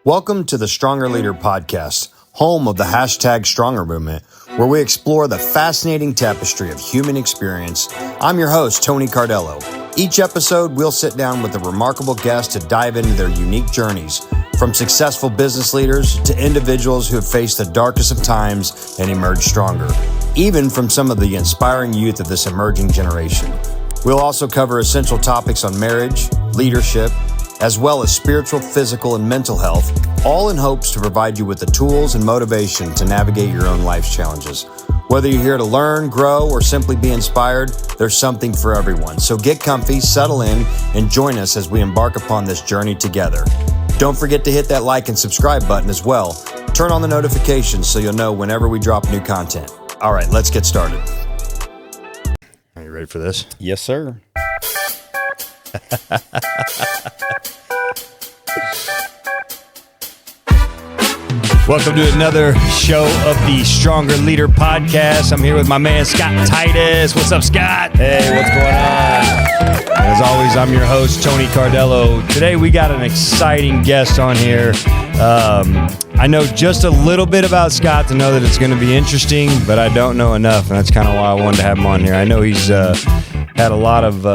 Welcome to the Stronger Leader Podcast, home of the hashtag Stronger movement, where we explore the fascinating tapestry of human experience. I'm your host, Tony Cardello. Each episode, we'll sit down with a remarkable guest to dive into their unique journeys, from successful business leaders to individuals who have faced the darkest of times and emerged stronger, even from some of the inspiring youth of this emerging generation. We'll also cover essential topics on marriage, leadership, as well as spiritual, physical, and mental health, all in hopes to provide you with the tools and motivation to navigate your own life's challenges. Whether you're here to learn, grow, or simply be inspired, there's something for everyone. So get comfy, settle in, and join us as we embark upon this journey together. Don't forget to hit that like and subscribe button as well. Turn on the notifications so you'll know whenever we drop new content. All right, let's get started. Are you ready for this? Yes, sir. Welcome to another show of the Stronger Leader Podcast. I'm here with my man, Scott Titus. What's up, Scott? Hey, what's going on? As always, I'm your host, Tony Cardello. Today, we got an exciting guest on here. I know just a little bit about Scott to know that it's going to be interesting, but I don't know enough, and that's kind of why I wanted to have him on here. I know he's had a lot of...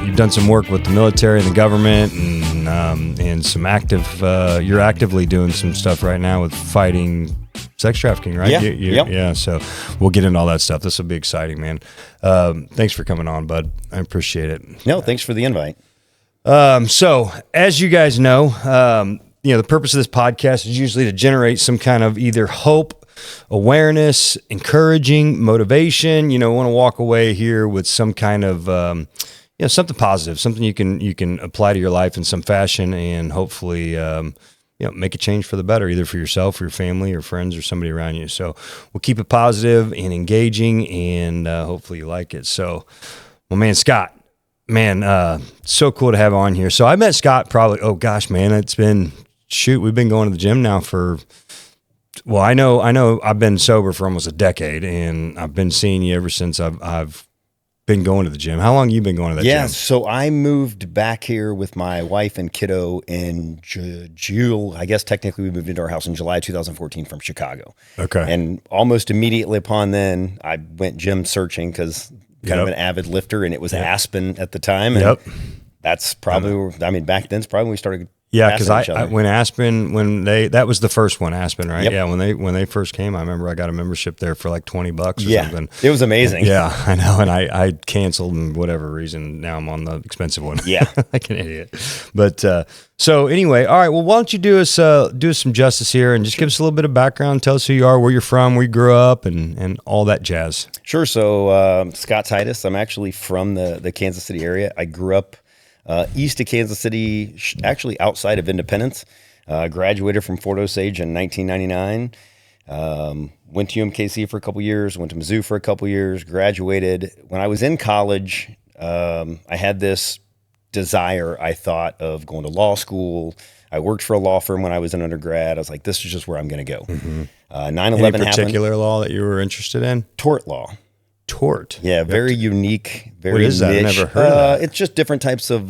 You've done some work with the military and the government, and some active. You're actively doing some stuff right now with fighting sex trafficking, right? Yeah. Yep. Yeah. So we'll get into all that stuff. This will be exciting, man. Thanks for coming on, bud. I appreciate it. No, thanks for the invite. So as you guys know, the purpose of this podcast is usually to generate some kind of either hope, awareness, encouraging, motivation. You know, want to walk away here with some kind of something positive, something you can apply to your life in some fashion, and hopefully, make a change for the better, either for yourself, or your family, or friends, or somebody around you. So we'll keep it positive and engaging, and hopefully you like it. So, well, man, Scott, so cool to have on here. So I met Scott probably, we've been going to the gym now for. Well, I know I've been sober for almost a decade, and I've been seeing you ever since I've been going to the gym. How long have you been going to that gym? Yeah, so I moved back here with my wife and kiddo in I guess technically we moved into our house in July 2014 from Chicago. Okay. And almost immediately upon then, I went gym searching because kind of an avid lifter, and it was Aspen at the time. And that's probably, back then it's probably when we started. Yeah, because that was the first one, Aspen, right? Yep. Yeah, when they first came, I remember I got a membership there for like $20 or something. It was amazing. Yeah, I know, and I canceled and whatever reason. Now I'm on the expensive one. Yeah, like an idiot. But so anyway, all right. Well, why don't you do us some justice here and just give us a little bit of background. Tell us who you are, where you're from, where you grew up, and all that jazz. Sure. So Scott Titus. I'm actually from the Kansas City area. I grew up east of Kansas City, actually outside of Independence. Graduated from Fort Osage in 1999. Went to UMKC for a couple years, went to Mizzou for a couple years, graduated. When I was in college, I had this desire, I thought, of going to law school. I worked for a law firm when I was an undergrad. I was like, this is just where I'm going to go. 9/11 happened. Any particular law that you were interested in? Tort law. Tort. Yeah, very unique, very What is that? niche. I never heard of that. It's just different types of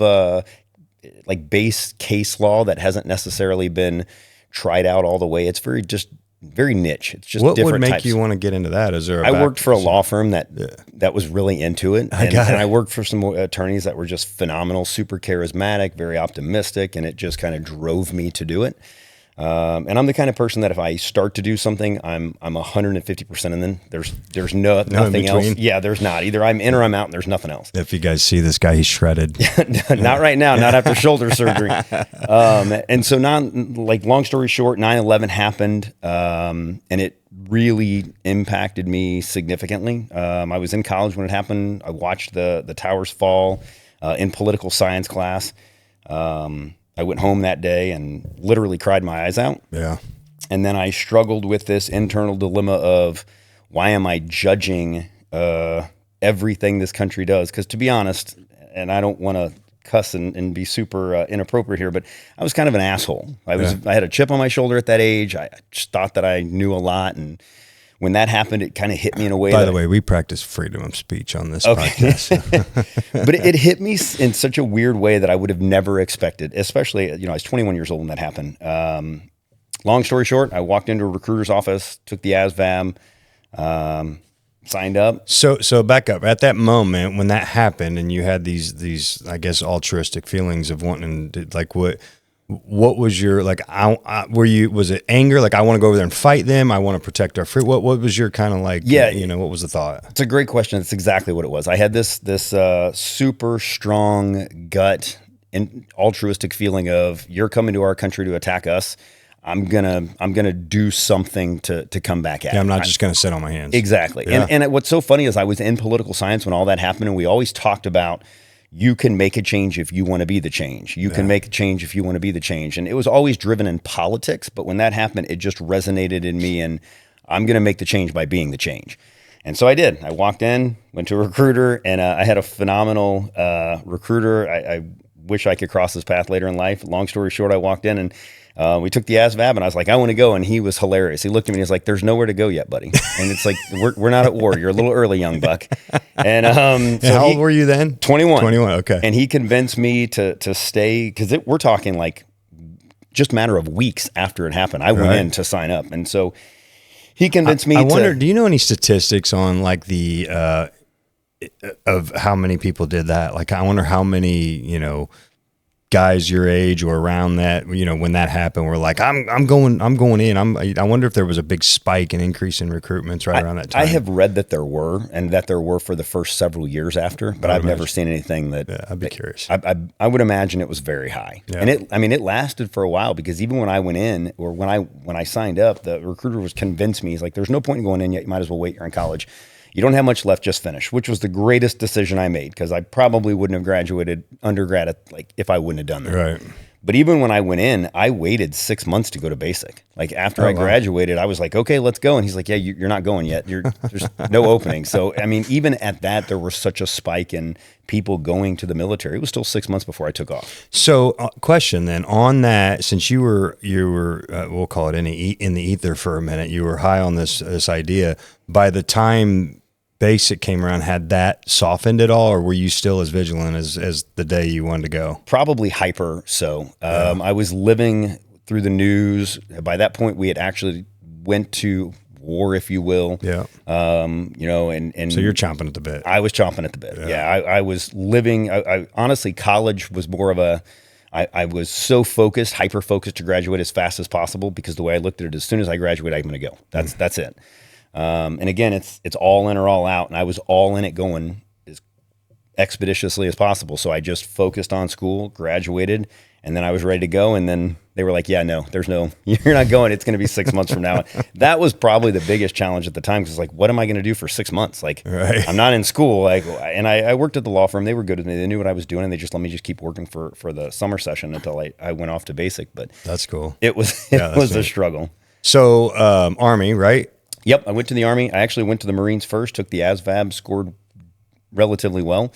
like base case law that hasn't necessarily been tried out all the way. It's very niche. It's just what different would make types. you want to get into that? Is there? I worked for a law firm that was really into it, and I worked for some attorneys that were just phenomenal, super charismatic, very optimistic, and it just kind of drove me to do it. And I'm the kind of person that if I start to do something, I'm 150%, and then there's nothing else. Yeah, there's not. Either I'm in or I'm out, and there's nothing else. If you guys see this guy, he's shredded. Not right now, not after shoulder surgery. And so long story short, 9/11 happened, and it really impacted me significantly. I was in college when it happened. I watched the towers fall in political science class. I went home that day and literally cried my eyes out. Yeah. And then I struggled with this internal dilemma of why am I judging everything this country does? Because to be honest, and I don't want to cuss and be super inappropriate here, but I was kind of an asshole. I had a chip on my shoulder at that age. I just thought that I knew a lot and when that happened, it kind of hit me in a way. By the way, we practice freedom of speech on this podcast. But it hit me in such a weird way that I would have never expected, especially, I was 21 years old when that happened. Long story short, I walked into a recruiter's office, took the ASVAB, signed up. So back up at that moment when that happened, and you had these I guess altruistic feelings of wanting to, like, what was your, like, was it anger? Like, I want to go over there and fight them. I want to protect our fruit. What was your kind of like, what was the thought? It's a great question. It's exactly what it was. I had this super strong gut and altruistic feeling of, you're coming to our country to attack us. I'm gonna do something to come back at. Yeah, I'm not just gonna sit on my hands. Exactly. Yeah. And what's so funny is I was in political science when all that happened, and we always talked about, you can make a change if you want to be the change. You can make a change if you want to be the change. And it was always driven in politics, but when that happened, it just resonated in me, and I'm going to make the change by being the change. And so I did. I walked in, went to a recruiter, and I had a phenomenal recruiter. I wish I could cross his path later in life. Long story short, I walked in, and we took the ASVAB, and I was like, I want to go. And he was hilarious. He looked at me and he was like, there's nowhere to go yet, buddy. And it's like, we're not at war. You're a little early, young buck. And so how old were you then? 21. 21. Okay. And he convinced me to stay, because we're talking like just a matter of weeks after it happened. I went in to sign up. And so he convinced me I wonder, do you know any statistics on like the, of how many people did that? Like, I wonder how many, guys your age or around that, when that happened, were like, I'm going in. I wonder if there was a big spike and increase in recruitments around that time. I have read that there were for the first several years after, but I've never seen anything that. Yeah, I'd be curious. I would imagine it was very high, and it lasted for a while, because even when I went in, or when I signed up, the recruiter was convinced me. He's like, "There's no point in going in yet. You might as well wait. You're in college. You don't have much left, just finish," which was the greatest decision I made, because I probably wouldn't have graduated undergrad if I wouldn't have done that. Right. But even when I went in, I waited 6 months to go to basic. Like, after I graduated, I was like, okay, let's go. And he's like, yeah, you're not going yet. There's no opening. So, I mean, even at that, there was such a spike in people going to the military. It was still 6 months before I took off. So, question then on that, since you were we'll call it in the ether for a minute, you were high on this idea. By the time basic came around, had that softened at all, or were you still as vigilant as the day you wanted to go? Probably hyper. So I was living through the news. By that point, we had actually went to war, if you will. Yeah. And so you're chomping at the bit. I was chomping at the bit. Yeah. I was living. I honestly, college was more of a. I was so focused, hyper focused, to graduate as fast as possible, because the way I looked at it, as soon as I graduate, I'm going to go. That's it. And again, it's all in or all out, and I was all in it, going as expeditiously as possible. So I just focused on school, graduated, and then I was ready to go. And then they were like, yeah, no, you're not going. It's going to be 6 months from now. That was probably the biggest challenge at the time, because like, what am I going to do for 6 months? Like, I'm not in school. Like, and I worked at the law firm. They were good with me. They knew what I was doing, and they just let me just keep working for the summer session until I went off to basic. But that's cool. It was a struggle. So Army, right? Yep, I went to the Army. I actually went to the Marines first, took the ASVAB, scored relatively well.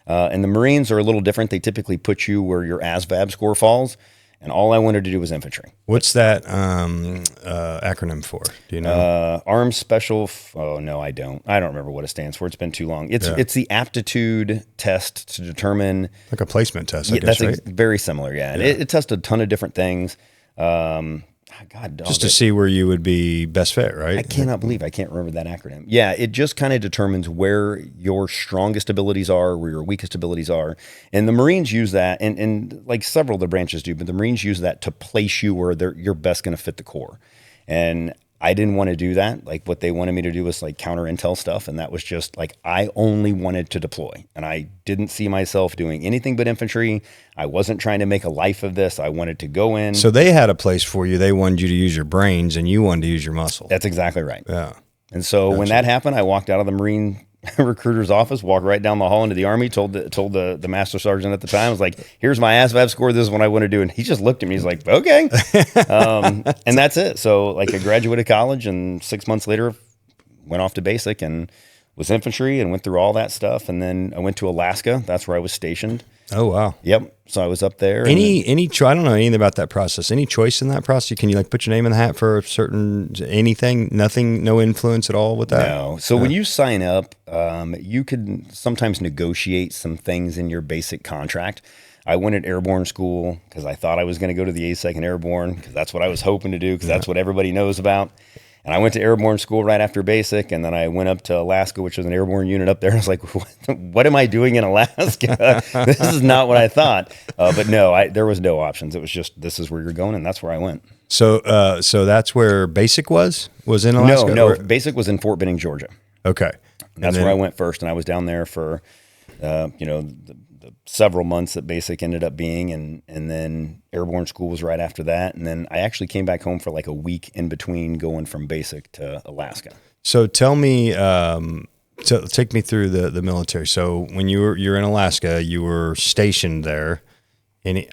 And the Marines are a little different. They typically put you where your ASVAB score falls, and all I wanted to do was infantry. What's that acronym for? Do you know? Armed Special. Oh, no, I don't. I don't remember what it stands for. It's been too long. It's the aptitude test to determine. Like a placement test, I guess, that's right? Very similar, yeah. And it tests a ton of different things. God, just to see where you would be best fit, right? I cannot believe I can't remember that acronym. Yeah, it just kind of determines where your strongest abilities are, where your weakest abilities are. And the Marines use that, and like several of the branches do, but the Marines use that to place you where you're best going to fit the Corps. And I didn't want to do that. Like, what they wanted me to do was like counter intel stuff. And that was just like, I only wanted to deploy, and I didn't see myself doing anything but infantry. I wasn't trying to make a life of this. I wanted to go in. So they had a place for you. They wanted you to use your brains, and you wanted to use your muscle. That's exactly right. Yeah. And so when that happened, I walked out of the Marine recruiter's office, walked right down the hall into the Army, told the master sergeant at the time, I was like, here's my ASVAB score, this is what I want to do. And he just looked at me, he's like, okay. And that's it. So like, I graduated college, and 6 months later went off to basic and was infantry and went through all that stuff. And then I went to Alaska. That's where I was stationed. Oh, wow. Yep. So I was up there. I don't know anything about that process. Any choice in that process? Can you like put your name in the hat for a certain anything? Nothing, no influence at all with that? No. So when you sign up, you could sometimes negotiate some things in your basic contract. I went at airborne school because I thought I was going to go to the 82nd Airborne because that's what I was hoping to do because that's what everybody knows about. And I went to airborne school right after basic, and then I went up to Alaska, which was an airborne unit up there. I was like, what am I doing in Alaska? This is not what I thought. But no, there was no options. It was just, this is where you're going, and that's where I went. So that's where basic was in Alaska? No, basic was in Fort Benning, Georgia. Okay. That's where I went first, and I was down there for, the several months that basic ended up being, and then airborne school was right after that. And then I actually came back home for like a week in between going from basic to Alaska. So tell me, take me through the military. So when you're in Alaska, you were stationed there. Any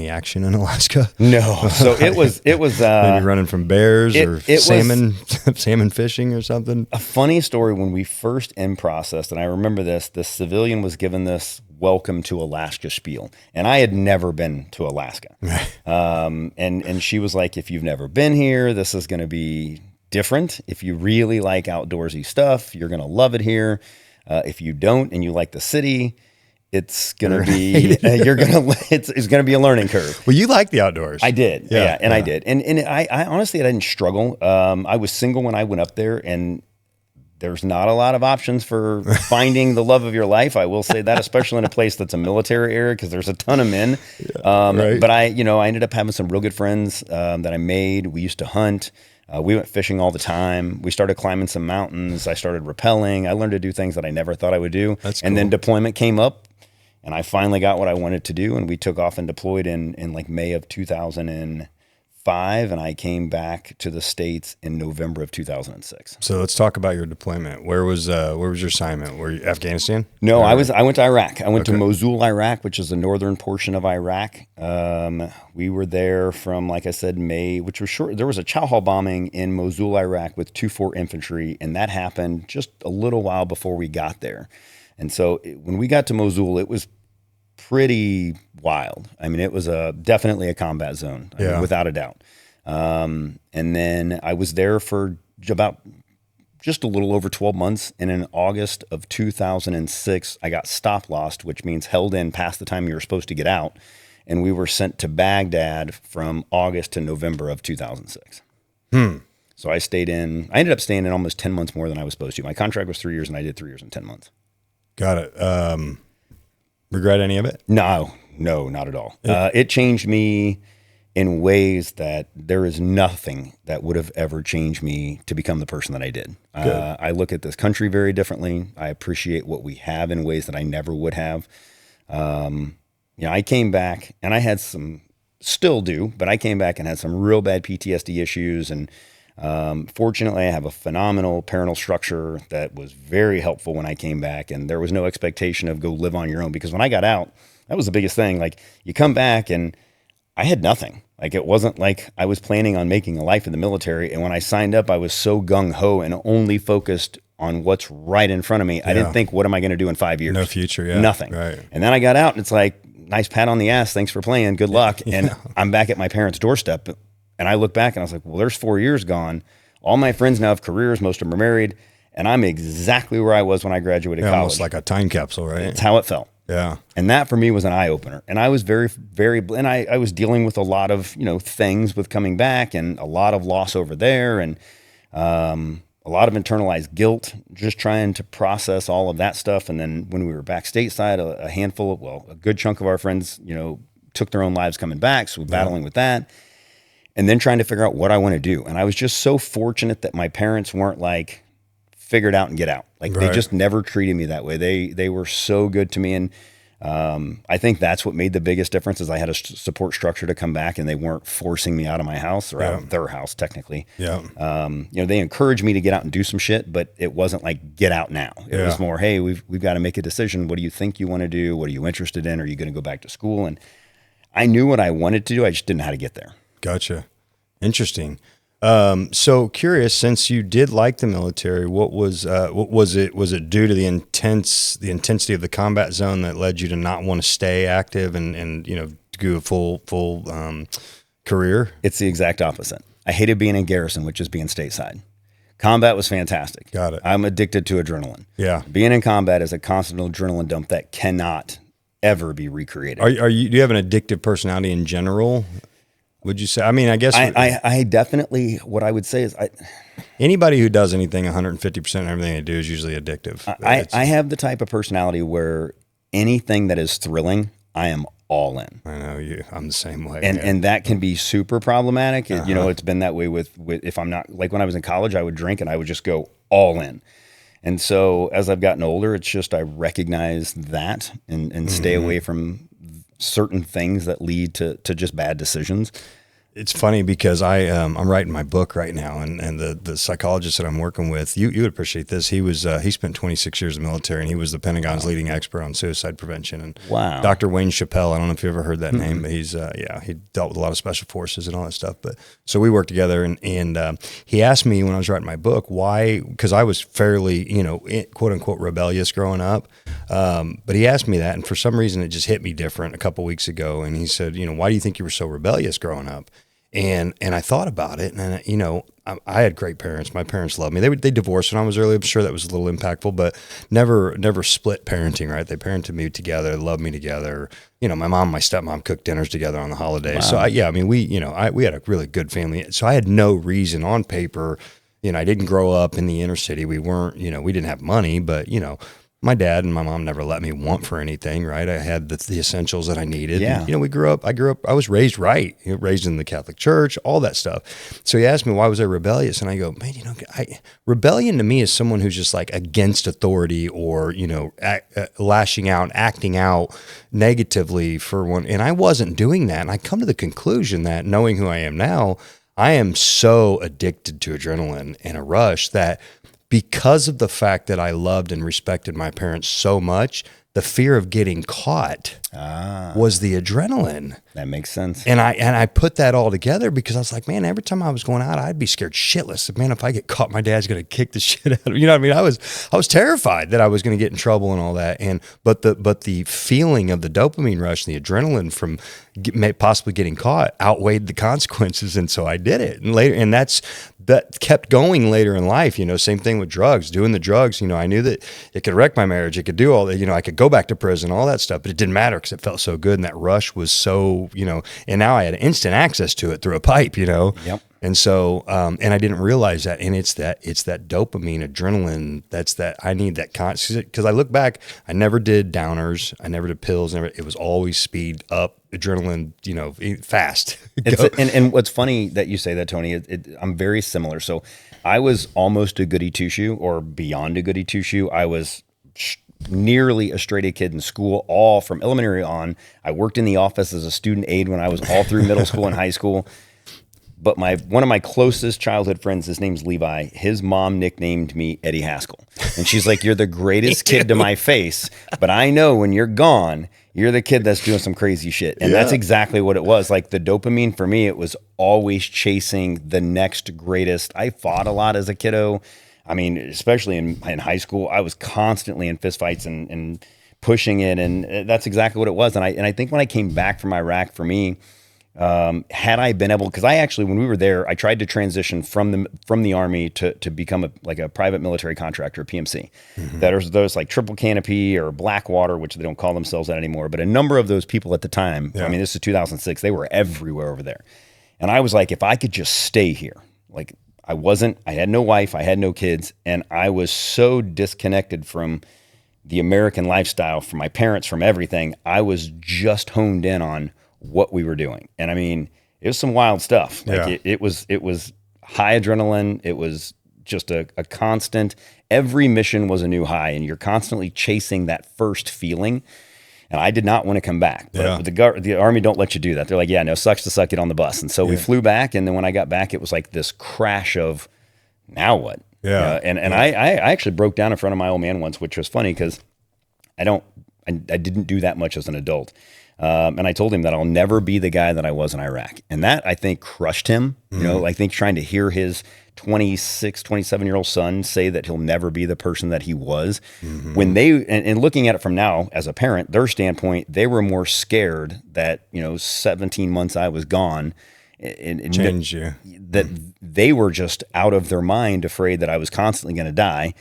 action in Alaska? No. So it was maybe running from bears or salmon fishing or something. A funny story. When we first in processed, and I remember this civilian was given this welcome to Alaska spiel, and I had never been to Alaska. And she was like, if you've never been here, this is going to be different. If you really like outdoorsy stuff, you're going to love it here. If you don't, and you like the city, it's gonna be it's gonna be a learning curve. Well, you like the outdoors. I did, yeah. I did, and I honestly I didn't struggle. I was single when I went up there, and there's not a lot of options for finding the love of your life. I will say that, especially in a place that's a military area, because there's a ton of men. Right. But I ended up having some real good friends that I made. We used to hunt. We went fishing all the time. We started climbing some mountains. I started rappelling. I learned to do things that I never thought I would do. That's cool. And then deployment came up. And I finally got what I wanted to do, and we took off and deployed in like May of 2005, and I came back to the States in November of 2006. So let's talk about your deployment. Where was your assignment? Were you Afghanistan? No, I went to Iraq. I went to Mosul, Iraq, which is the northern portion of Iraq. We were there from, like I said, May, which was short. There was a chow hall bombing in Mosul, Iraq with 2-4 infantry, and that happened just a little while before we got there. And so when we got to Mosul, it was pretty wild. I mean, it was definitely a combat zone, without a doubt. And then I was there for about just a little over 12 months. And in August of 2006, I got stop lost, which means held in past the time you were supposed to get out. And we were sent to Baghdad from August to November of 2006. So I ended up staying in almost 10 months more than I was supposed to. My contract was 3 years, and I did 3 years and 10 months. Got it. Regret any of it? No, not at all. It changed me in ways that there is nothing that would have ever changed me to become the person that I did. I look at this country very differently. I appreciate what we have in ways that I never would have. I came back, and I had still do, but I came back and had some real bad PTSD issues, and fortunately, I have a phenomenal parental structure that was very helpful when I came back, and there was no expectation of go live on your own, because when I got out, that was the biggest thing. Like, you come back and I had nothing. Like, it wasn't like I was planning on making a life in the military. And when I signed up, I was so gung ho and only focused on what's right in front of me. I didn't think, what am I going to do in 5 years? No future. Yeah. Nothing. Right. And then I got out, and it's like, nice pat on the ass. Thanks for playing. Good luck. And I'm back at my parents' doorstep. And I look back and I was like, well, there's 4 years gone. All my friends now have careers. Most of them are married. And I'm exactly where I was when I graduated college. Almost like a time capsule, right? It's how it felt. Yeah. And that for me was an eye opener. And I was very, very, and I was dealing with a lot of, things with coming back, and a lot of loss over there, and a lot of internalized guilt, just trying to process all of that stuff. And then when we were back stateside, a good chunk of our friends, took their own lives coming back. So we're battling with that. And then trying to figure out what I want to do. And I was just so fortunate that my parents weren't like, figure it out and get out. Like, they just never treated me that way. They were so good to me. And I think that's what made the biggest difference, is I had a support structure to come back, and they weren't forcing me out of my house, or out of their house, technically. Yeah. They encouraged me to get out and do some shit, but it wasn't like, get out now. It was more, hey, we've got to make a decision. What do you think you want to do? What are you interested in? Are you going to go back to school? And I knew what I wanted to do. I just didn't know how to get there. Gotcha. Interesting. So curious, since you did like the military, what was it? Was it due to the intensity of the combat zone that led you to not want to stay active and do a full career? It's the exact opposite. I hated being in garrison, which is being stateside. Combat was fantastic. Got it. I'm addicted to adrenaline. Yeah. Being in combat is a constant adrenaline dump that cannot ever be recreated. Do you have an addictive personality in general? Would you say? I mean, I guess I definitely, what I would say is anybody who does anything 150% of everything they do is usually addictive. I have the type of personality where anything that is thrilling, I am all in. I know you. I'm the same way. And that can be super problematic. It's been that way with if I'm not, like when I was in college, I would drink and I would just go all in. And so as I've gotten older, it's just I recognize that and stay away from certain things that lead to just bad decisions. It's funny because I'm writing my book right now, and the psychologist that I'm working with, you would appreciate this. He spent 26 years in the military, and he was the Pentagon's leading expert on suicide prevention. And wow, Dr. Wayne Chappelle, I don't know if you ever heard that name, but he's he dealt with a lot of special forces and all that stuff. But so we worked together, and he asked me when I was writing my book why, because I was fairly quote unquote rebellious growing up, but he asked me that, and for some reason it just hit me different a couple weeks ago. And he said, why do you think you were so rebellious growing up? And I thought about it, and I had great parents. My parents loved me. They divorced when I was early. I'm sure that was a little impactful, but never split parenting. Right? They parented me together, loved me together. My mom and my stepmom cooked dinners together on the holidays. Wow. So we had a really good family. So I had no reason on paper. I didn't grow up in the inner city. We weren't. We didn't have money, but my dad and my mom never let me want for anything, right? I had the essentials that I needed. Yeah. And, I was raised right, raised in the Catholic Church, all that stuff. So he asked me, why was I rebellious? And I go, man, rebellion to me is someone who's just like against authority or, lashing out, acting out negatively for one. And I wasn't doing that. And I come to the conclusion that knowing who I am now, I am so addicted to adrenaline and a rush that because of the fact that I loved and respected my parents so much, the fear of getting caught was the adrenaline. That makes sense. And I put that all together because I was like, man, every time I was going out, I'd be scared shitless. Man, if I get caught, my dad's going to kick the shit out of me. You know what I mean? I was terrified that I was going to get in trouble and all that. But the feeling of the dopamine rush, and the adrenaline from possibly getting caught outweighed the consequences. And so I did it. And that kept going later in life. Same thing with drugs, doing the drugs. I knew that it could wreck my marriage. It could do all that. I could go back to prison, all that stuff, but it didn't matter because it felt so good. And that rush was so, and now I had instant access to it through a pipe, Yep. And so, and I didn't realize that. And it's that dopamine, adrenaline. I need that constant, because I look back, I never did downers. I never did pills. It was always speed up, adrenaline, fast. And what's funny that you say that, Tony, I'm very similar. So I was almost a goody two-shoe or beyond a goody two-shoe. I was nearly a straight A kid in school, all from elementary on. I worked in the office as a student aide when I was all through middle school and high school. But one of my closest childhood friends, his name's Levi, his mom nicknamed me Eddie Haskell. And she's like, you're the greatest kid to my face, but I know when you're gone, you're the kid that's doing some crazy shit. And that's exactly what it was. Like the dopamine for me, it was always chasing the next greatest. I fought a lot as a kiddo. I mean, especially in high school, I was constantly in fistfights and pushing it. And that's exactly what it was. And I think when I came back from Iraq, for me, had I been able, because I actually, when we were there, I tried to transition from the Army to become a private military contractor, a PMC. Mm-hmm. There's those like Triple Canopy or Blackwater, which they don't call themselves that anymore, but a number of those people at the time, I mean, this is 2006, they were everywhere over there. And I was like, if I could just stay here, like I had no wife, I had no kids, and I was so disconnected from the American lifestyle, from my parents, from everything. I was just honed in on what we were doing. And I mean, it was some wild stuff. Like it was high adrenaline. It was just a constant, every mission was a new high, and you're constantly chasing that first feeling. And I did not want to come back, but the Army don't let you do that. They're like, yeah, no, sucks to suck it on the bus. And so we flew back. And then when I got back, it was like this crash of now what? I actually broke down in front of my old man once, which was funny because I didn't do that much as an adult. And I told him that I'll never be the guy that I was in Iraq. And that, I think, crushed him. You know, I think trying to hear his 26, 27-year-old son say that he'll never be the person that he was. When they, and looking at it from now as a parent, their standpoint, they were more scared that, 17 months I was gone. And Change you. That they were just out of their mind, afraid that I was constantly going to die.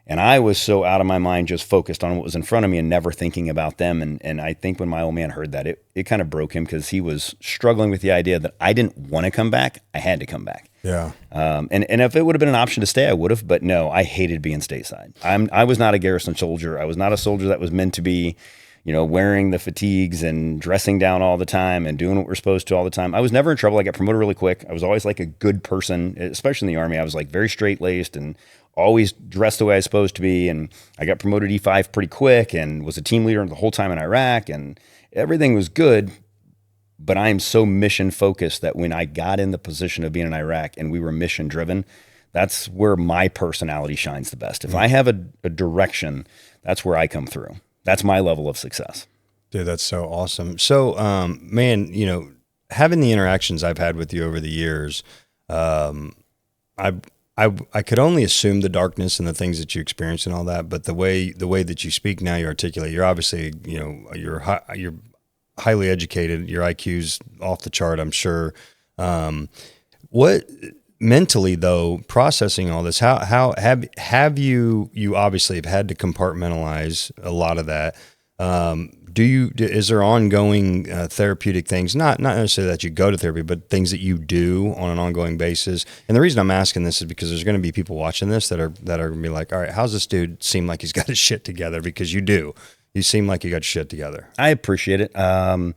And I was so out of my mind, just focused on what was in front of me and never thinking about them. And I think when my old man heard that, it kind of broke him, because he was struggling with the idea that I didn't want to come back. I had to come back. Yeah. And if it would have been an option to stay, I would have. But no, I hated being stateside. I was not a garrison soldier. I was not a soldier that was meant to be, wearing the fatigues and dressing down all the time and doing what we're supposed to all the time. I was never in trouble. I got promoted really quick. I was always like a good person, especially in the Army. I was like very straight-laced and always dressed the way I was supposed to be. And I got promoted E5 pretty quick and was a team leader the whole time in Iraq, and everything was good. But I am so mission focused that when I got in the position of being in Iraq and we were mission driven, that's where my personality shines the best. If I have a direction, that's where I come through. That's my level of success. Dude, that's so awesome. So, man, having the interactions I've had with you over the years, I could only assume the darkness and the things that you experience and all that, but the way that you speak now, you articulate, you're obviously, you're highly educated, your IQ's off the chart, I'm sure. What mentally though, processing all this, how have you obviously have had to compartmentalize a lot of that. Is there ongoing therapeutic things, not necessarily that you go to therapy, but things that you do on an ongoing basis? And the reason I'm asking this is because there's going to be people watching this that are going to be like, all right, how's this dude seem like he's got his shit together? Because you do. You seem like you got your shit together. I appreciate it. For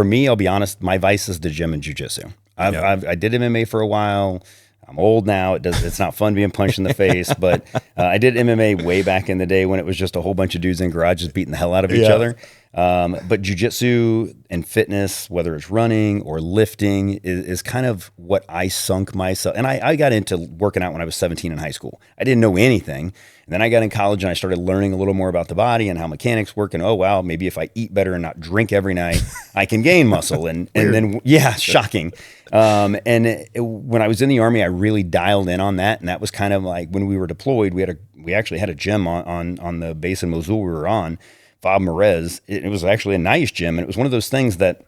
me, I'll be honest, my vice is the gym and jiu-jitsu. I did MMA for a while. I'm old now. It's not fun being punched in the face, but I did MMA way back in the day when it was just a whole bunch of dudes in garages beating the hell out of each other. But jiu-jitsu and fitness, whether it's running or lifting, is kind of what I sunk myself. And I got into working out when I was 17 in high school. I didn't know anything. And then I got in college and I started learning a little more about the body and how mechanics work. And, oh, wow, maybe if I eat better and not drink every night, I can gain muscle. And then, shocking. When I was in the Army, I really dialed in on that. And that was kind of like when we were deployed, we actually had a gym on the base in Mosul we were on, Fob Merez. It was actually a nice gym. And it was one of those things that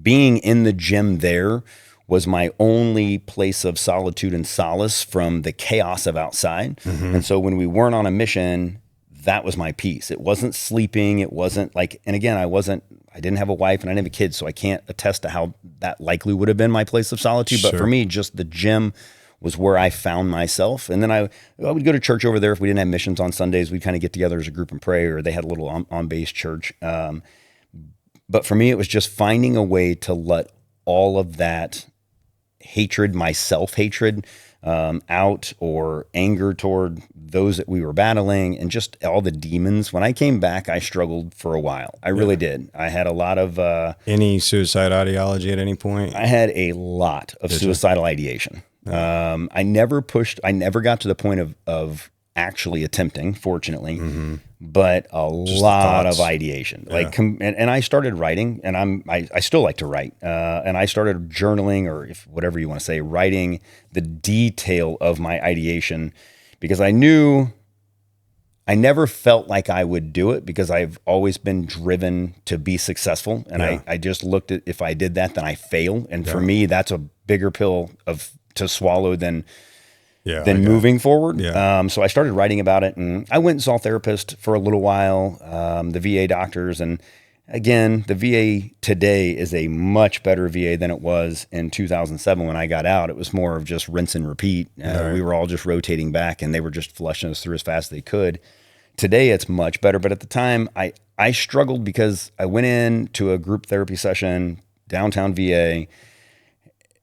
being in the gym there was my only place of solitude and solace from the chaos of outside. Mm-hmm. And so when we weren't on a mission, that was my peace. It wasn't sleeping. It wasn't like, and again, I didn't have a wife and I didn't have a kid, so I can't attest to how that likely would have been my place of solitude. But for me, just the gym was where I found myself. And then I would go to church over there. If we didn't have missions on Sundays, we'd kind of get together as a group and pray, or they had a little on-base church. But for me, it was just finding a way to let all of that hatred, my self-hatred, out, or anger toward those that we were battling, and just all the demons. When I came back, I struggled for a while. I really did. I had a lot of... any suicide ideology at any point? I had a lot of suicidal ideation. I never got to the point of actually attempting, fortunately, but just lot of ideation. Yeah. And I started writing, and I still like to write. And I started journaling, or whatever you want to say, writing the detail of my ideation, because I knew I never felt like I would do it, because I've always been driven to be successful. And I just looked at, if I did that, then I fail. And for me, that's a bigger pill to swallow than moving forward. Yeah. So I started writing about it, and I went and saw a therapist for a little while, the VA doctors. And again, the VA today is a much better VA than it was in 2007 when I got out. It was more of just rinse and repeat. We were all just rotating back, and they were just flushing us through as fast as they could. Today, it's much better. But at the time, I struggled, because I went in to a group therapy session, downtown VA,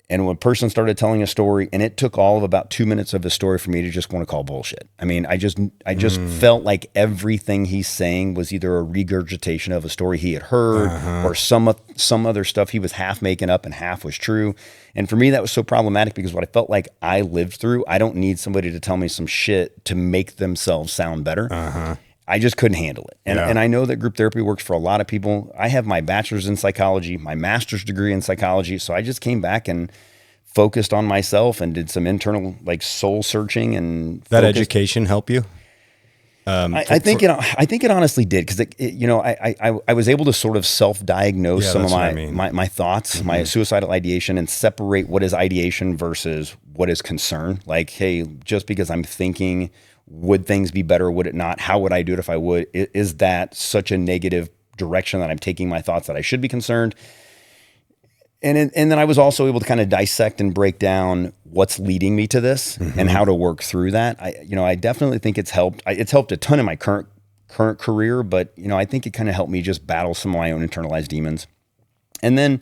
and when a person started telling a story, and it took all of about 2 minutes of the story for me to just want to call bullshit. I mean, I just felt like everything he's saying was either a regurgitation of a story he had heard, or some other stuff he was half making up and half was true. And for me, that was so problematic, because what I felt like I lived through, I don't need somebody to tell me some shit to make themselves sound better. I just couldn't handle it. And I know that group therapy works for a lot of people. I have my bachelor's in psychology, my master's degree in psychology. So I just came back and focused on myself and did some internal like soul searching and that education help you? I think it honestly did. Cause I was able to sort of self-diagnose some of my thoughts, my suicidal ideation, and separate what is ideation versus what is concern. Like, hey, just because I'm thinking, would things be better? Would it not? How would I do it if I would? Is that such a negative direction that I'm taking my thoughts that I should be concerned? And then I was also able to kind of dissect and break down what's leading me to this and how to work through that. I definitely think it's helped. It's helped a ton in my current career, but I think it kind of helped me just battle some of my own internalized demons. And then,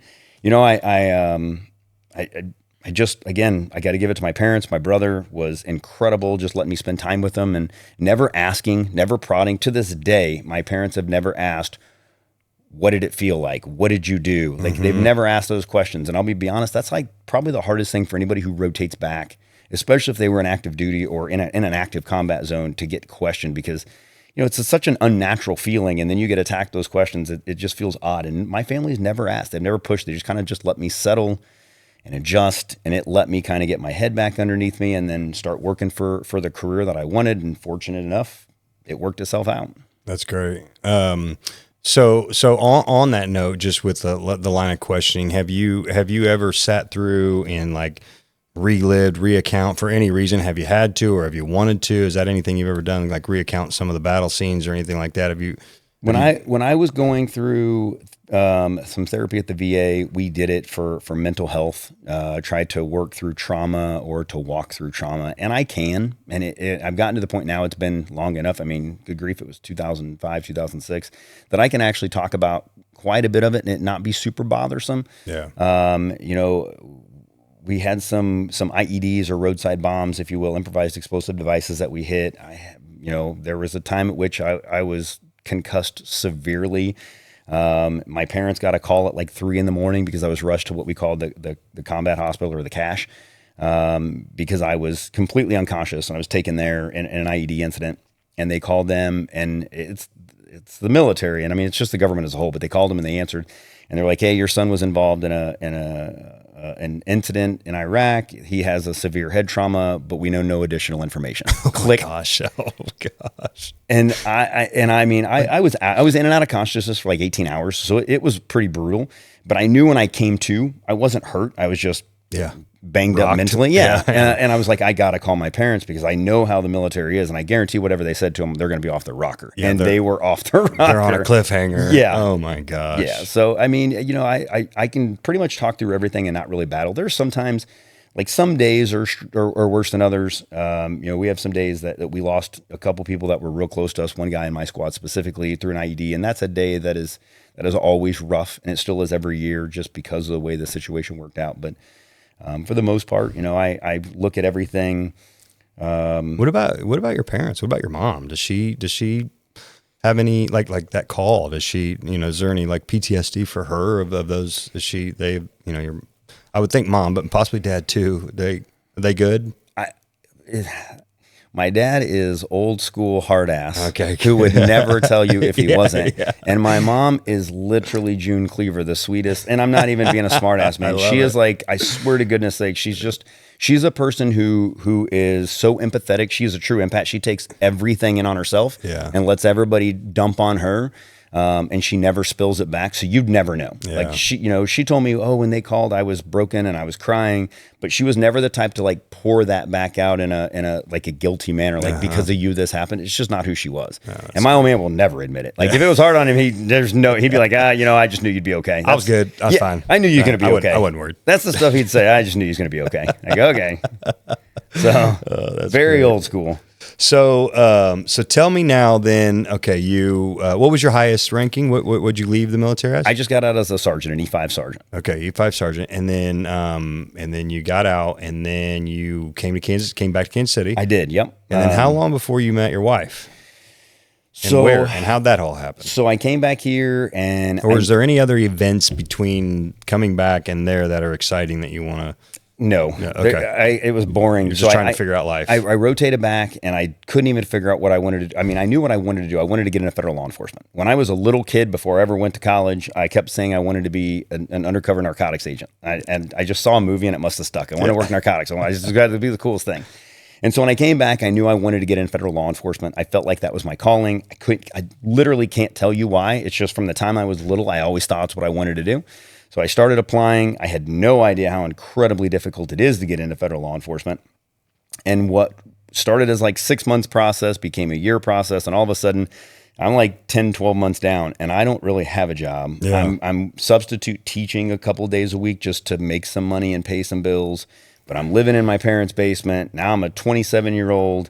I just, again, I got to give it to my parents. My brother was incredible, just letting me spend time with them and never asking, never prodding. To this day, my parents have never asked, what did it feel like? What did you do? Like they've never asked those questions. And I'll be honest, that's like probably the hardest thing for anybody who rotates back, especially if they were in active duty or in an active combat zone, to get questioned, because it's such an unnatural feeling. And then you get attacked those questions. It just feels odd. And my family's never asked. They've never pushed. They just kind of just let me settle and adjust, and it let me kind of get my head back underneath me and then start working for the career that I wanted. And fortunate enough, it worked itself out. That's great. So on that note, just with the line of questioning, have you ever sat through and like relived, reaccount for any reason? Have you had to, or have you wanted to? Is that anything you've ever done, like recount some of the battle scenes or anything like that? When I was going through some therapy at the VA, we did it for mental health. Tried to work through trauma or to walk through trauma, and I can. And I've gotten to the point now. It's been long enough. I mean, good grief, it was 2005, 2006 that I can actually talk about quite a bit of it and it not be super bothersome. Yeah. We had some IEDs or roadside bombs, if you will, improvised explosive devices that we hit. There was a time at which I was concussed severely. My parents got a call at like 3 a.m. because I was rushed to what we called the combat hospital or the cache, because I was completely unconscious and I was taken there in an IED incident. And they called them, and it's the military, and I mean it's just the government as a whole. But they called them and they answered, and they're like, "Hey, your son was involved in an incident in Iraq. He has a severe head trauma, but we know no additional information." Click. Gosh. Oh gosh. And I was in and out of consciousness for like 18 hours. So it was pretty brutal, but I knew when I came to, I wasn't hurt. I was just banged up mentally. Yeah. And I was like, I got to call my parents because I know how the military is. And I guarantee whatever they said to them, they're going to be off the rocker. Yeah, and they were off the rocker. They're on a cliffhanger. Yeah. Oh my gosh. Yeah. So, I mean, I can pretty much talk through everything and not really battle. There's sometimes like some days are worse than others. We have some days that we lost a couple people that were real close to us. One guy in my squad specifically through an IED. And that's a day that is always rough. And it still is every year just because of the way the situation worked out. But for the most part, I look at everything. What about your parents? What about your mom? Does she have any like that call? Does she, is there any like PTSD for her of those? I would think mom, but possibly dad too. Are they good? My dad is old school hard ass. Okay. Who would never tell you if he wasn't. Yeah. And my mom is literally June Cleaver, the sweetest. And I'm not even being a smart ass, man. She is like, I swear to goodness sake, she's a person who is so empathetic. She's a true empath. She takes everything in on herself and lets everybody dump on her. And she never spills it back. So you'd never know. Yeah. Like she told me, when they called, I was broken and I was crying, but she was never the type to like pour that back out in a like a guilty manner. Like because of you, this happened. It's just not who she was. And my old man will never admit it. Like if it was hard on him, he'd be like, I just knew you'd be okay. I was good. I was fine. I knew you were going to be okay. I wasn't worried. That's the stuff he'd say. I just knew he was going to be okay. I go, okay. So that's very great. Old school. So tell me now then, okay, what was your highest ranking? What'd you leave the military as? I just got out as a sergeant, an E5 sergeant. Okay. E5 sergeant. And then you got out and then you came back to Kansas City. I did. Yep. And then how long before you met your wife? And where? And how'd that all happen? So I came back here or is there any other events between coming back and there that are exciting that you want to No. Okay. It was boring. You're just trying to figure out life. I rotated back and I couldn't even figure out what I wanted to do. I mean, I knew what I wanted to do. I wanted to get into federal law enforcement. When I was a little kid, before I ever went to college, I kept saying I wanted to be an undercover narcotics agent. And I just saw a movie and it must have stuck. I wanted to work narcotics. I just got to be the coolest thing. And so when I came back, I knew I wanted to get in federal law enforcement. I felt like that was my calling. I literally can't tell you why. It's just from the time I was little, I always thought it's what I wanted to do. So I started applying. I had no idea how incredibly difficult it is to get into federal law enforcement. And what started as like 6 months process became a year process. And all of a sudden, I'm like 10, 12 months down and I don't really have a job. Yeah. I'm substitute teaching a couple of days a week just to make some money and pay some bills. But I'm living in my parents' basement. Now I'm a 27-year-old.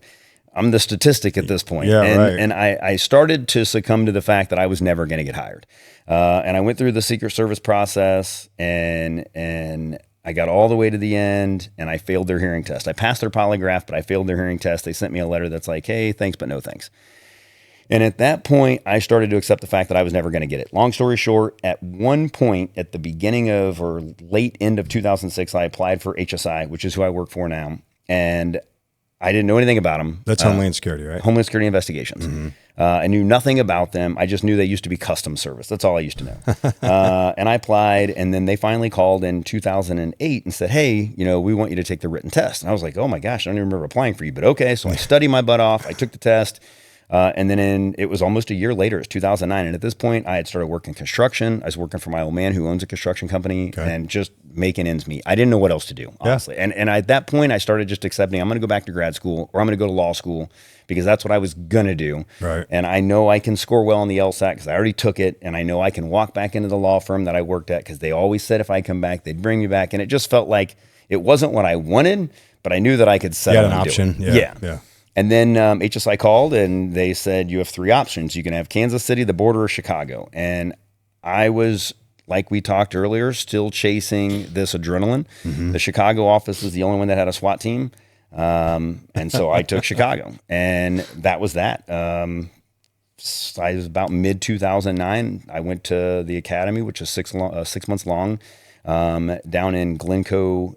I'm the statistic at this point. Yeah, and I started to succumb to the fact that I was never going to get hired. And I went through the Secret Service process and I got all the way to the end and I failed their hearing test. I passed their polygraph, but I failed their hearing test. They sent me a letter that's like, hey, thanks, but no thanks. And at that point, I started to accept the fact that I was never going to get it. Long story short, at one point at the beginning of or late end of 2006, I applied for HSI, which is who I work for now. And I didn't know anything about them. That's Homeland Security, right? Homeland Security Investigations. Mm-hmm. I knew nothing about them. I just knew they used to be customs service. That's all I used to know. And I applied, and then they finally called in 2008 and said, hey, we want you to take the written test. And I was like, oh my gosh, I don't even remember applying for you, but okay. So I studied my butt off. I took the test. And then it was almost a year later, it's 2009. And at this point, I had started working construction. I was working for my old man who owns a construction company and just making ends meet. I didn't know what else to do, honestly. Yeah. And at that point, I started just accepting I'm going to go back to grad school or I'm going to go to law school because that's what I was going to do. Right. And I know I can score well on the LSAT because I already took it. And I know I can walk back into the law firm that I worked at because they always said if I come back, they'd bring me back. And it just felt like it wasn't what I wanted, but I knew that I could settle an option. Yeah. And then HSI called and they said, you have three options. You can have Kansas City, the border, or Chicago. And I was, like we talked earlier, still chasing this adrenaline. Mm-hmm. The Chicago office is the only one that had a SWAT team. And so I took Chicago and that was that. I was about mid 2009. I went to the academy, which is 6 months long. Down in Glencoe,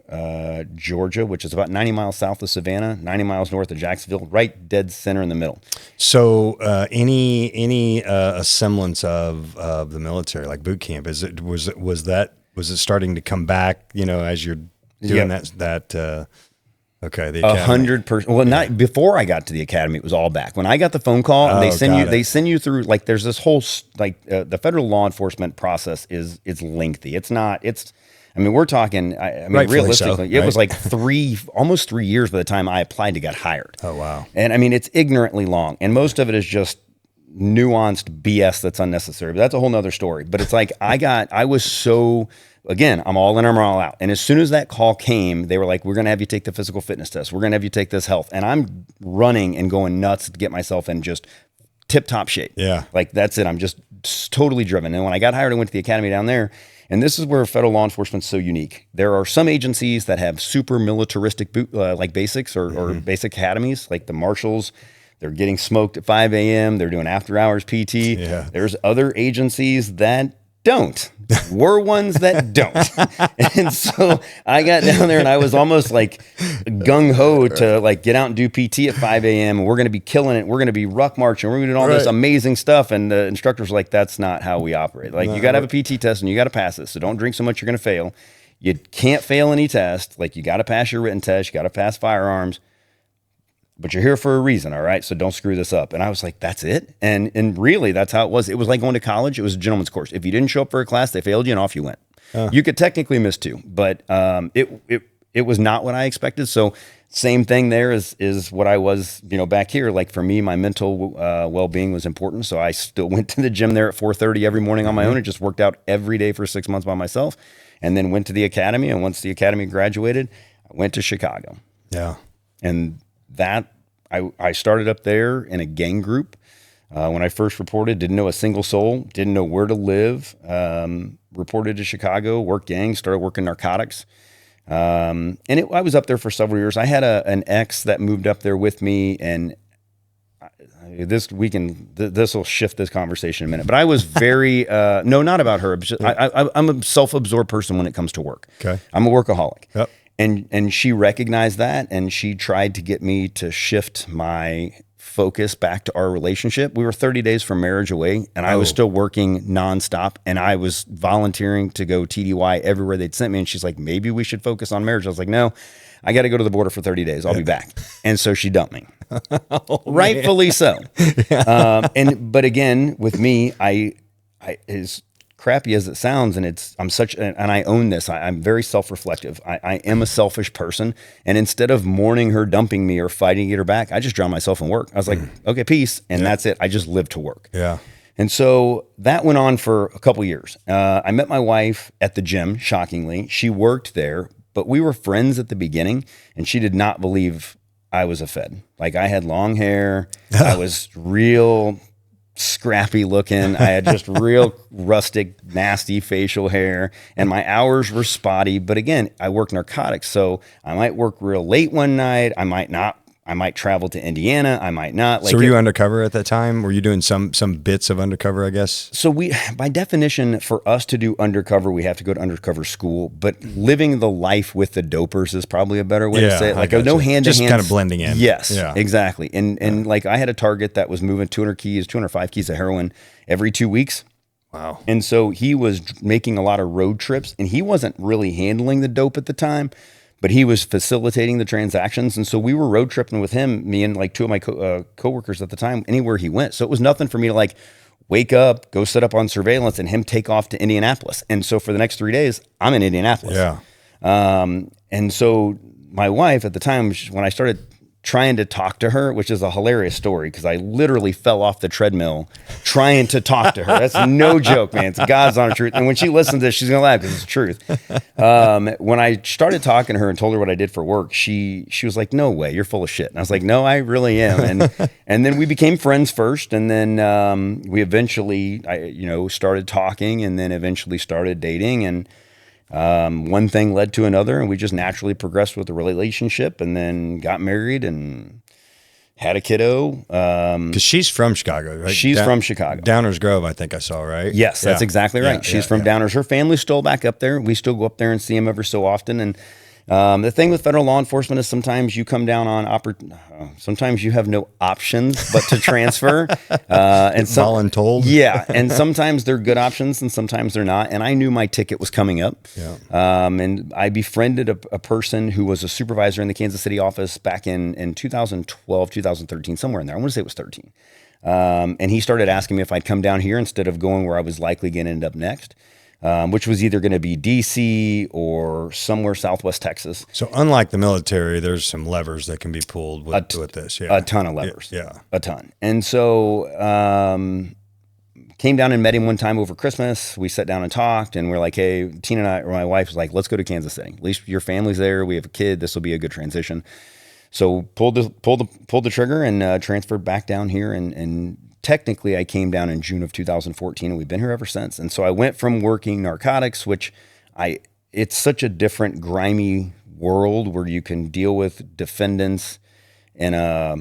Georgia, which is about 90 miles south of Savannah, 90 miles north of Jacksonville, right dead center in the middle. So, any semblance of the military, like boot camp, was it starting to come back? As you're doing that. Okay, the academy. 100%. Well, not before I got to the academy, it was all back. When I got the phone call, and they send you through like there's this whole the federal law enforcement process is lengthy. We're talking. I mean, realistically, it was like almost 3 years by the time I applied to get hired. Oh wow! And I mean, it's ignorantly long, and most of it is just nuanced BS that's unnecessary. But that's a whole nother story. But it's like I was so. Again, I'm all in, I'm all out. And as soon as that call came, they were like, we're going to have you take the physical fitness test. We're going to have you take this health. And I'm running and going nuts to get myself in just tip-top shape. Yeah. Like, that's it. I'm just totally driven. And when I got hired, I went to the academy down there. And this is where federal law enforcement is so unique. There are some agencies that have super militaristic like basics or basic academies, like the marshals. They're getting smoked at 5 a.m. They're doing after-hours PT. Yeah. There's other agencies that don't. We're ones that don't. And so I got down there and I was almost like gung-ho to like get out and do PT at 5 a.m. and we're going to be killing it. We're going to be ruck marching. We're going to do all this amazing stuff. And the instructor's like, that's not how we operate. Like you got to have a PT test and you got to pass it. So don't drink so much you're going to fail. You can't fail any test. Like you got to pass your written test. You got to pass firearms. But you're here for a reason, all right? So don't screw this up. And I was like, that's it? And really, that's how it was. It was like going to college. It was a gentleman's course. If you didn't show up for a class, they failed you and off you went. You could technically miss two, but it was not what I expected. So same thing there is what I was, back here. Like for me, my mental well-being was important. So I still went to the gym there at 4:30 every morning on my own and just worked out every day for 6 months by myself and then went to the academy. And once the academy graduated, I went to Chicago. Yeah. And that I started up there in a gang group. When I first reported, didn't know a single soul, didn't know where to live. Reported to Chicago, worked gangs, started working narcotics. I was up there for several years. I had an ex that moved up there with me, and this will shift this conversation in a minute, but I was very, no, not about her. I'm a self-absorbed person when it comes to work. Okay. I'm a workaholic. Yep. And she recognized that, and she tried to get me to shift my focus back to our relationship. We were 30 days from marriage away, and I was still working nonstop, and I was volunteering to go TDY everywhere they'd sent me. And she's like, maybe we should focus on marriage. I was like, no, I got to go to the border for 30 days. I'll be back. And so she dumped me. Rightfully so. But again, with me, I as crappy as it sounds, and I own this. I'm very self-reflective. I am a selfish person. And instead of mourning her dumping me or fighting to get her back, I just drowned myself in work. I was like, okay, peace. And that's it. I just live to work. Yeah. And so that went on for a couple years. I met my wife at the gym, shockingly. She worked there, but we were friends at the beginning, and she did not believe I was a Fed. Like, I had long hair. I was real scrappy looking. I had just real rustic, nasty facial hair, and my hours were spotty. But again, I work narcotics, so I might work real late one night. I might not. I might travel to Indiana. I might not. So were you undercover at that time? Were you doing some bits of undercover, I guess? So by definition, for us to do undercover, we have to go to undercover school. But living the life with the dopers is probably a better way to say it. Like, no hand-to-hand. Just kind of blending in. Yes, exactly. And like, I had a target that was moving 205 keys of heroin every 2 weeks. Wow. And so he was making a lot of road trips, and he wasn't really handling the dope at the time, but he was facilitating the transactions. And so we were road tripping with him, me and like two of my coworkers at the time, anywhere he went. So it was nothing for me to like wake up, go set up on surveillance, and him take off to Indianapolis. And so for the next 3 days, I'm in Indianapolis. Yeah. And so my wife at the time, when I started trying to talk to her, which is a hilarious story because I literally fell off the treadmill trying to talk to her. That's no joke, man. It's God's honest truth. And when she listens to this, she's going to laugh because it's the truth. When I started talking to her and told her what I did for work, she was like, no way, you're full of shit. And I was like, no, I really am. And then we became friends first. And then we eventually, started talking, and then eventually started dating. And one thing led to another, and we just naturally progressed with the relationship, and then got married and had a kiddo. Because she's from Chicago, right? She's from Chicago. Downers Grove, I think I saw, right? Yes, that's exactly right. She's from Downers. Her family's still back up there. We still go up there and see them every so often. And the thing with federal law enforcement is sometimes you come down on sometimes you have no options but to transfer. And voluntold. Yeah, and sometimes they're good options and sometimes they're not. And I knew my ticket was coming up. Yeah. And I befriended a person who was a supervisor in the Kansas City office back in 2012, 2013, somewhere in there. I want to say it was 13. And he started asking me if I'd come down here instead of going where I was likely going to end up next. Which was either going to be DC or somewhere Southwest Texas. So unlike the military, there's some levers that can be pulled with this. Yeah. A ton of levers. Yeah. A ton. And so came down and met him one time over Christmas. We sat down and talked, and we're like, hey, Tina and I, or my wife was like, let's go to Kansas City. At least your family's there. We have a kid. This will be a good transition. So pulled the trigger and transferred back down here, and technically I came down in June of 2014, and we've been here ever since. And so I went from working narcotics, which it's such a different grimy world where you can deal with defendants in a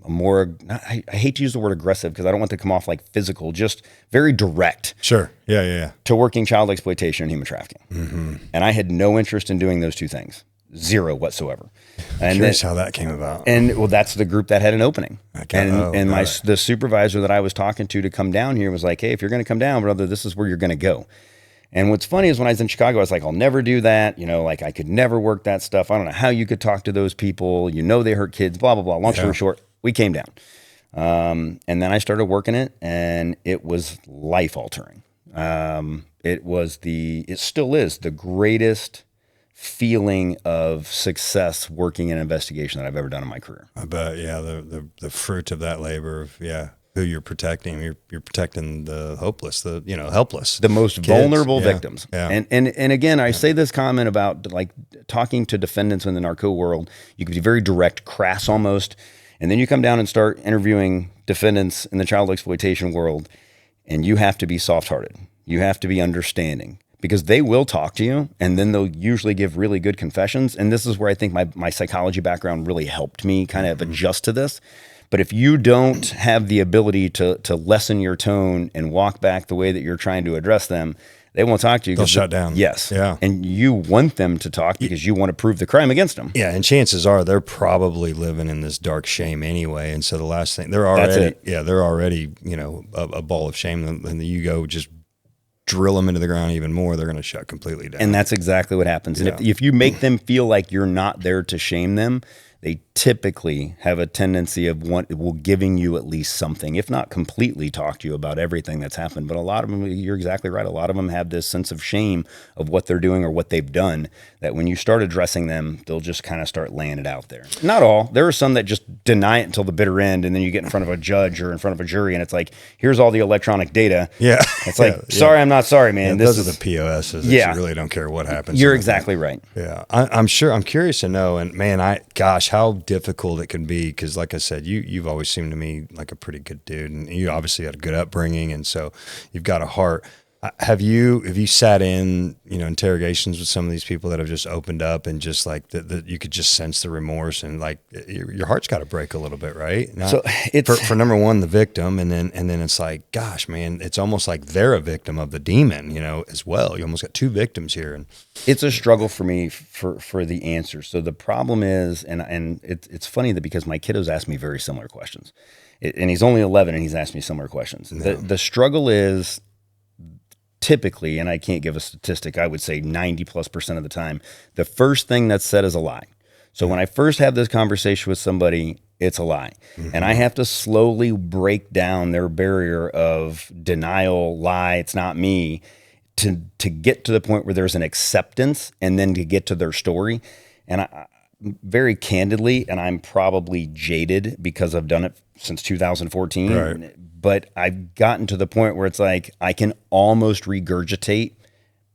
more, I hate to use the word aggressive because I don't want to come off like physical, just very direct. Sure. Yeah. To working child exploitation and human trafficking. Mm-hmm. And I had no interest in doing those two things. Zero whatsoever. And curious how that came about. And well, that's the group that had an opening. Okay. The supervisor that I was talking to come down here was like, hey, if you're going to come down, brother, this is where you're going to go. And what's funny is when I was in Chicago, I was like, I'll never do that. Like I could never work that stuff. I don't know how you could talk to those people. They hurt kids, blah, blah, blah. Long story short, we came down. And then I started working it, and it was life altering. It still is the greatest feeling of success working in investigation that I've ever done in my career. I bet, yeah, the fruit of that labor of, who you're protecting. You're protecting the hopeless, helpless. The most kids. Vulnerable victims. Yeah. And again, I say this comment about like talking to defendants in the narco world. You can be very direct, crass almost, and then you come down and start interviewing defendants in the child exploitation world, and you have to be soft-hearted. You have to be understanding. Because they will talk to you, and then they'll usually give really good confessions. And this is where I think my psychology background really helped me kind of adjust to this. But if you don't have the ability to lessen your tone and walk back the way that you're trying to address them, they won't talk to you. They'll shut down. Yes. Yeah. And you want them to talk because you want to prove the crime against them. Yeah, and chances are they're probably living in this dark shame anyway. And so the last thing they're already, you know, a ball of shame. And you go just drill them into the ground even more, they're going to shut completely down. And that's exactly what happens. And if you make them feel like you're not there to shame them, they typically have a tendency of giving you at least something, if not completely talk to you about everything that's happened. But a lot of them, you're exactly right. A lot of them have this sense of shame of what they're doing or what they've done, that when you start addressing them, they'll just kind of start laying it out there. Not all. There are some that just deny it until the bitter end, and then you get in front of a judge or in front of a jury, and it's like, here's all the electronic data. Yeah. It's like, sorry, I'm not sorry, man. Those are the POSs. You really don't care what happens. You're exactly right. Yeah. I'm sure. I'm curious to know, and man, gosh, how difficult it can be, because like I said, you've always seemed to me like a pretty good dude, and you obviously had a good upbringing, and so you've got a heart. Have you sat in, you know, interrogations with some of these people that have just opened up and just like that you could just sense the remorse, and like your heart's got to break a little bit, right? So it's for number one, the victim, and then it's like, gosh, man, it's almost like they're a victim of the demon, you know, as well. You almost got two victims here, and it's a struggle for me for the answer. So the problem is, and it's funny that because my kiddos ask me very similar questions, and he's only 11 and he's asked me similar questions. No. The struggle is, typically, and I can't give a statistic, I would say 90+% of the time, the first thing that's said is a lie. So when I first have this conversation with somebody, it's a lie. Mm-hmm. And I have to slowly break down their barrier of denial, lie, it's not me, to get to the point where there's an acceptance, and then to get to their story. And I very candidly, and I'm probably jaded because I've done it since 2014, right, but I've gotten to the point where it's like I can almost regurgitate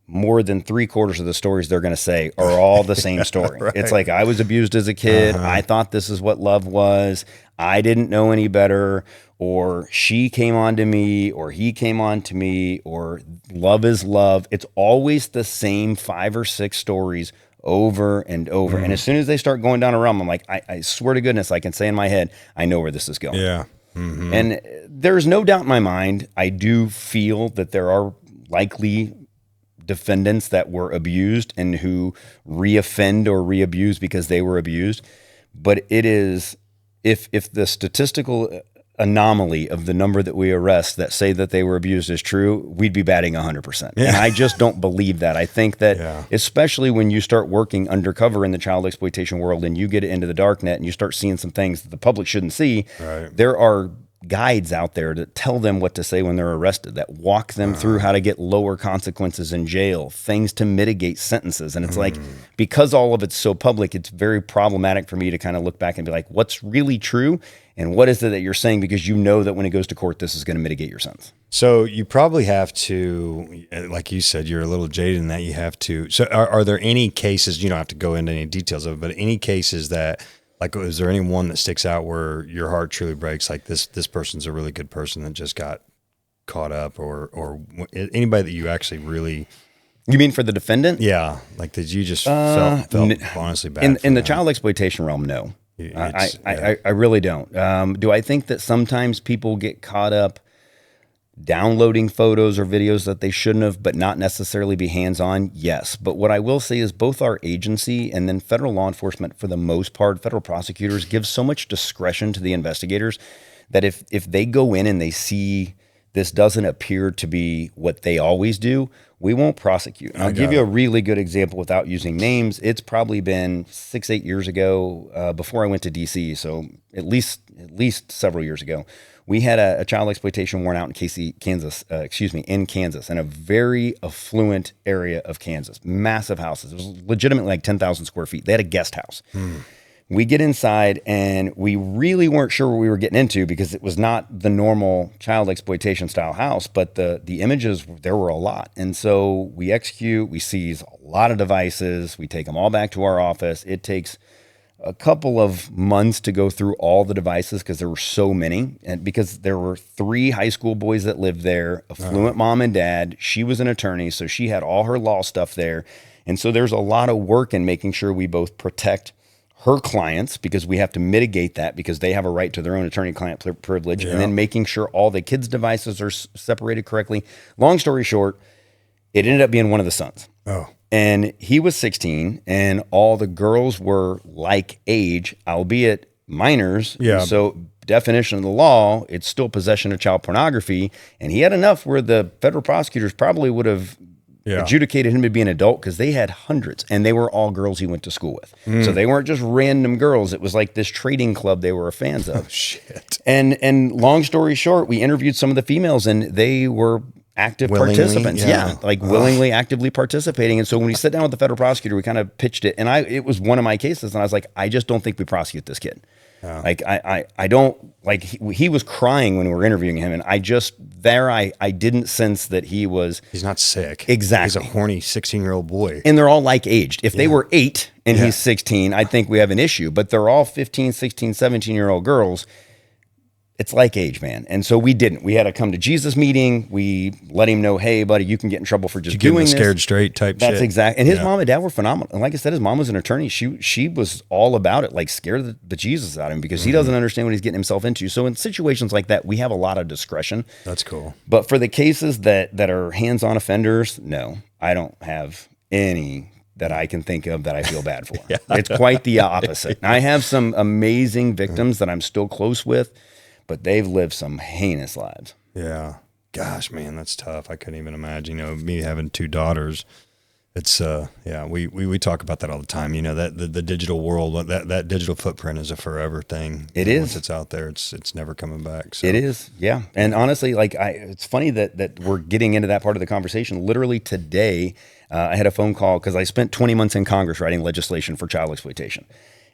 more than 3/4 of the stories they're going to say are all the same story. Right. It's like, I was abused as a kid. I thought this is what love was. I didn't know any better, or she came on to me, or he came on to me, or love is love. It's always the same 5 or 6 stories over and over. And as soon as they start going down a realm, I'm like, I swear to goodness, I can say in my head, I know where this is going. Yeah. Mm-hmm. And there's no doubt in my mind, I do feel that there are likely defendants that were abused and who reoffend or reabuse because they were abused. But it is, if the statistical anomaly of the number that we arrest that say that they were abused is true, we'd be batting 100%. Yeah. And I just don't believe that. I think that especially when you start working undercover in the child exploitation world and you get into the dark net and you start seeing some things that the public shouldn't see, there are guides out there that tell them what to say when they're arrested, that walk them through how to get lower consequences in jail, things to mitigate sentences. And it's like, because all of it's so public, it's very problematic for me to kind of look back and be like, what's really true? And what is it that you're saying? Because you know that when it goes to court, this is going to mitigate your sentence. So you probably have to, like you said, you're a little jaded in that you have to. So are there any cases, you don't have to go into any details of it, but any cases that, like, is there any one that sticks out where your heart truly breaks? Like this person's a really good person that just got caught up, or anybody that you actually really. You mean for the defendant? Yeah. Like, did you just felt honestly bad? In the child exploitation realm, no. I really don't. Do I think that sometimes people get caught up downloading photos or videos that they shouldn't have, but not necessarily be hands-on? Yes. But what I will say is both our agency and then federal law enforcement, for the most part, federal prosecutors give so much discretion to the investigators that if they go in and they see this doesn't appear to be what they always do, we won't prosecute. And I'll give you a really good example without using names. It's probably been 6-8 years ago, before I went to DC. So at least several years ago, we had a child exploitation warrant out in Kansas, in a very affluent area of Kansas, massive houses. It was legitimately like 10,000 square feet. They had a guest house. We get inside and we really weren't sure what we were getting into because it was not the normal child exploitation style house, but the images, there were a lot. And so we execute, we seize a lot of devices, we take them all back to our office. It takes a couple of months to go through all the devices because there were so many, and because there were 3 high school boys that lived there, affluent mom and dad. She was an attorney, so she had all her law stuff there. And so there's a lot of work in making sure we both protect her clients, because we have to mitigate that because they have a right to their own attorney-client privilege, and then making sure all the kids' devices are separated correctly. Long story short, it ended up being one of the sons. Oh. And he was 16, and all the girls were like age, albeit minors. Yeah. So definition of the law, it's still possession of child pornography. And he had enough where the federal prosecutors probably would have adjudicated him to be an adult because they had hundreds, and they were all girls he went to school with. So they weren't just random girls. It was like this trading club they were fans of. Oh, shit. And long story short, we interviewed some of the females, and they were active participants. Willingly, actively participating. And so when we sit down with the federal prosecutor, we kind of pitched it. And it was one of my cases. And I was like, I just don't think we prosecute this kid. Like, I don't, like, he was crying when we were interviewing him. And I didn't sense that he's not sick. Exactly. He's a horny 16-year-old boy. And they're all like aged. If they were 8 and he's 16, I think we have an issue. But they're all 15, 16, 17-year-old girls. It's like age, man. And so we didn't. We had a come to Jesus meeting. We let him know, hey, buddy, you can get in trouble for just doing this. Scared straight type shit. That's exactly. And his mom and dad were phenomenal. And like I said, his mom was an attorney. She was all about it, like scared the Jesus out of him because he doesn't understand what he's getting himself into. So in situations like that, we have a lot of discretion. That's cool. But for the cases that are hands-on offenders, no, I don't have any that I can think of that I feel bad for. It's quite the opposite. I have some amazing victims that I'm still close with, but they've lived some heinous lives. Yeah. Gosh, man, that's tough. I couldn't even imagine, me having 2 daughters. It's, we talk about that all the time. That the digital world, that digital footprint is a forever thing. It is. Once it's out there, it's never coming back. So. It is. Yeah. And honestly, it's funny that we're getting into that part of the conversation. Literally today, I had a phone call because I spent 20 months in Congress writing legislation for child exploitation.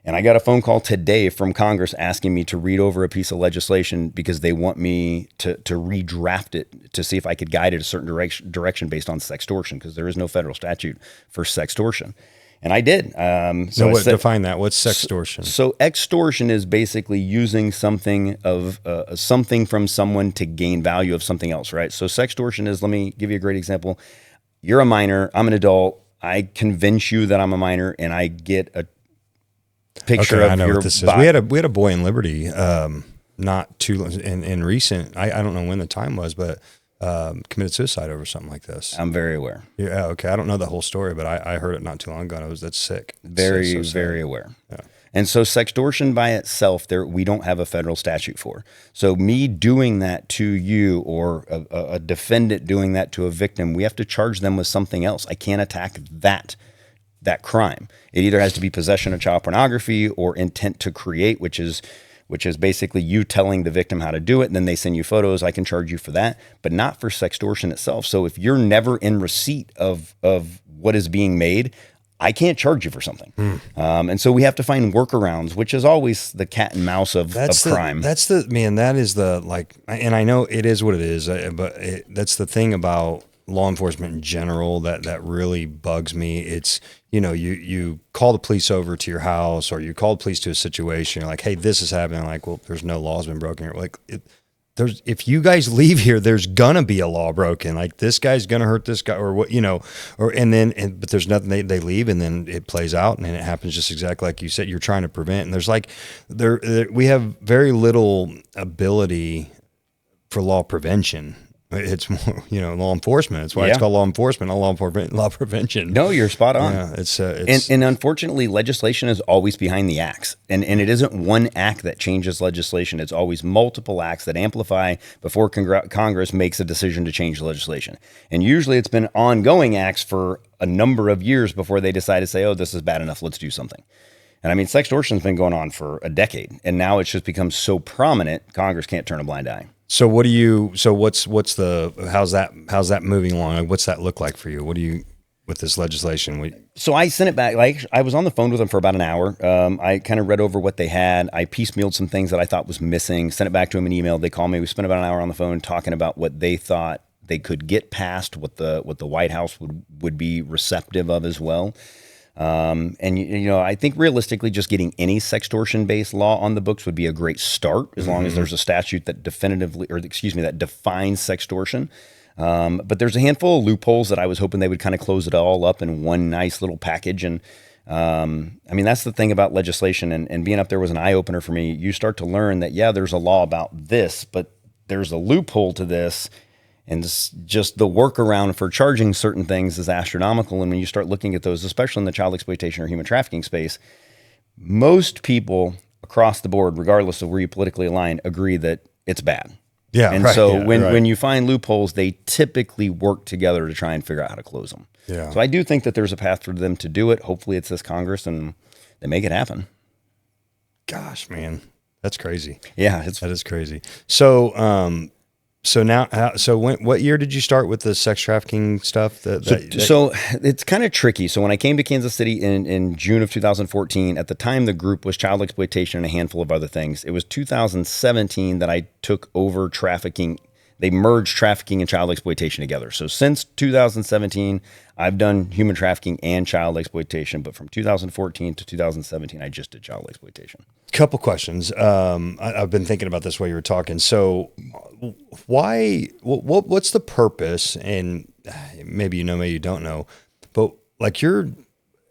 And I got a phone call today from Congress asking me to read over a piece of legislation because they want me to redraft it to see if I could guide it a certain direction based on sextortion, because there is no federal statute for sextortion. And I did. Define that. What's sextortion? So extortion is basically using something from someone to gain value of something else, right? So sextortion is, let me give you a great example. You're a minor, I'm an adult. I convince you that I'm a minor, and I get a picture of your what this body. We had a boy in Liberty, not too in recent. I don't know when the time was, but committed suicide over something like this. I'm very aware. Yeah, okay. I don't know the whole story, but I heard it not too long ago. That's sick. Very aware. Yeah. And so sextortion by itself, we don't have a federal statute for. So me doing that to you, or a defendant doing that to a victim, we have to charge them with something else. I can't attack that crime. It either has to be possession of child pornography or intent to create, which is basically you telling the victim how to do it, and then they send you photos. I can charge you for that, but not for sextortion itself. So if you're never in receipt of what is being made, I can't charge you for something. And so we have to find workarounds, which is always the cat and mouse of crime. That is and I know it is what it is, but that's the thing about law enforcement in general that really bugs me. It's, you call the police over to your house, or you call the police to a situation. You're like, hey, this is happening. Like, well, there's no law's been broken here. Like, if you guys leave here, there's gonna be a law broken. Like, this guy's gonna hurt this guy, or what, but there's nothing. They leave, and then it plays out, and then it happens just exactly like you said. You're trying to prevent, and there's we have very little ability for law prevention. It's more, law enforcement. That's why it's called law enforcement, not law prevention. No, you're spot on. Yeah, it's and unfortunately, legislation is always behind the acts, and it isn't one act that changes legislation. It's always multiple acts that amplify before Congress makes a decision to change legislation. And usually, it's been ongoing acts for a number of years before they decide to say, "Oh, this is bad enough. Let's do something." And I mean, sextortion's been going on for a decade, and now it's just become so prominent, Congress can't turn a blind eye. So how's that moving along? Like, what's that look like for you? What do you, with this legislation? So I sent it back. Like, I was on the phone with them for about an hour. I kind of read over what they had. I piecemealed some things that I thought was missing, sent it back to them in email. They called me. We spent about an hour on the phone talking about what they thought they could get past, what the White House would be receptive of as well. And I think realistically, just getting any sextortion-based law on the books would be a great start, as long as there's a statute that that defines sextortion. But there's a handful of loopholes that I was hoping they would kind of close it all up in one nice little package. And I mean, that's the thing about legislation, and being up there was an eye opener for me. You start to learn that, yeah, there's a law about this, but there's a loophole to this. And just the workaround for charging certain things is astronomical. And when you start looking at those, especially in the child exploitation or human trafficking space, most people across the board, regardless of where you politically align, agree that it's bad. Yeah. And right, so yeah, when you find loopholes, they typically work together to try and figure out how to close them. Yeah. So I do think that there's a path for them to do it. Hopefully it's this Congress and they make it happen. Gosh, man, that's crazy. Yeah, that is crazy. So, what year did you start with the sex trafficking stuff? So it's kind of tricky. So when I came to Kansas City in June of 2014, at the time the group was child exploitation and a handful of other things. It was 2017 that I took over trafficking. They merged trafficking and child exploitation together. So since 2017, I've done human trafficking and child exploitation. But from 2014 to 2017, I just did child exploitation. Couple questions. I've been thinking about this while you were talking. So what's the purpose? And maybe you know, maybe you don't know, but like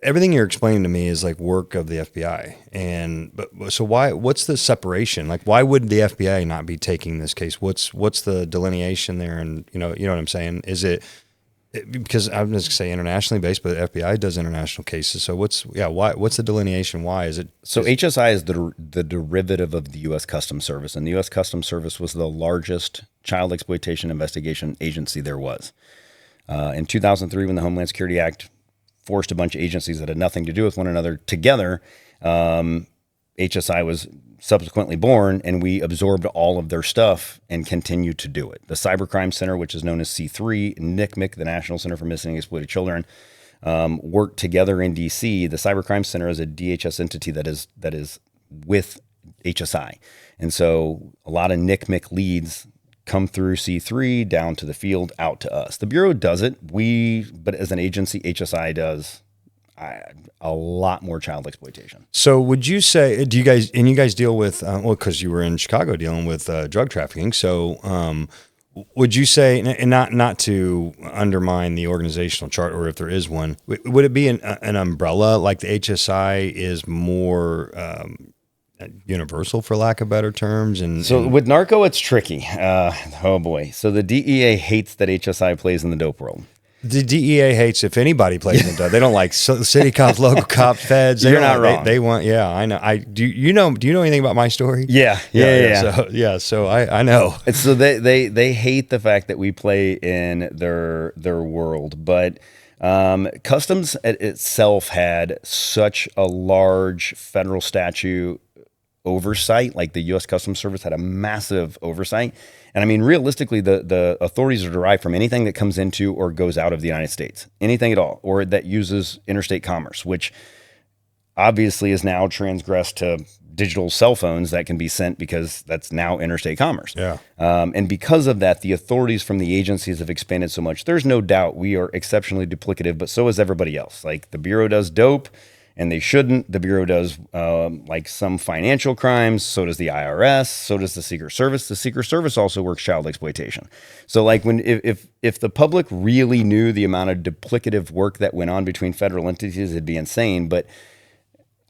everything you're explaining to me is like work of the FBI. So what's the separation? Like, why would the FBI not be taking this case? What's the delineation there? And you know what I'm saying? Is it, because I'm just say internationally based, but the FBI does international cases. So what's the delineation? Why is it? So HSI is the derivative of the U.S. Customs Service, and the U.S. Customs Service was the largest child exploitation investigation agency there was. In 2003, when the Homeland Security Act forced a bunch of agencies that had nothing to do with one another together, HSI was subsequently born, and we absorbed all of their stuff and continued to do it. The Cybercrime Center, which is known as C3, NCMEC, the National Center for Missing and Exploited Children, worked together in DC. The Cybercrime Center is a DHS entity that is with HSI. And so a lot of NCMEC leads come through C3 down to the field, out to us. The Bureau does it. But as an agency, HSI does a lot more child exploitation. So would you say, you guys deal with, because you were in Chicago dealing with drug trafficking. So would you say, and not to undermine the organizational chart, or if there is one, would it be an umbrella, like the HSI is more universal, for lack of better terms? So with narco, it's tricky. Oh boy. So the DEA hates that HSI plays in the dope world. The DEA hates if anybody plays in dope. They don't like city cops, local cops, feds. You're not wrong. They want, yeah, I know. Do you know anything about my story? Yeah. So I know. So they hate the fact that we play in their world, but Customs itself had such a large federal statute oversight. Like the U.S. Customs Service had a massive oversight. And I mean, realistically, the authorities are derived from anything that comes into or goes out of the United States, anything at all, or that uses interstate commerce, which obviously is now transgressed to digital cell phones that can be sent, because that's now interstate commerce. Yeah. And because of that, the authorities from the agencies have expanded so much. There's no doubt we are exceptionally duplicative, but so is everybody else. Like the Bureau does dope, and they shouldn't. The Bureau does like some financial crimes. So does the IRS. So does the Secret Service. The Secret Service also works child exploitation. So like if the public really knew the amount of duplicative work that went on between federal entities, it'd be insane. But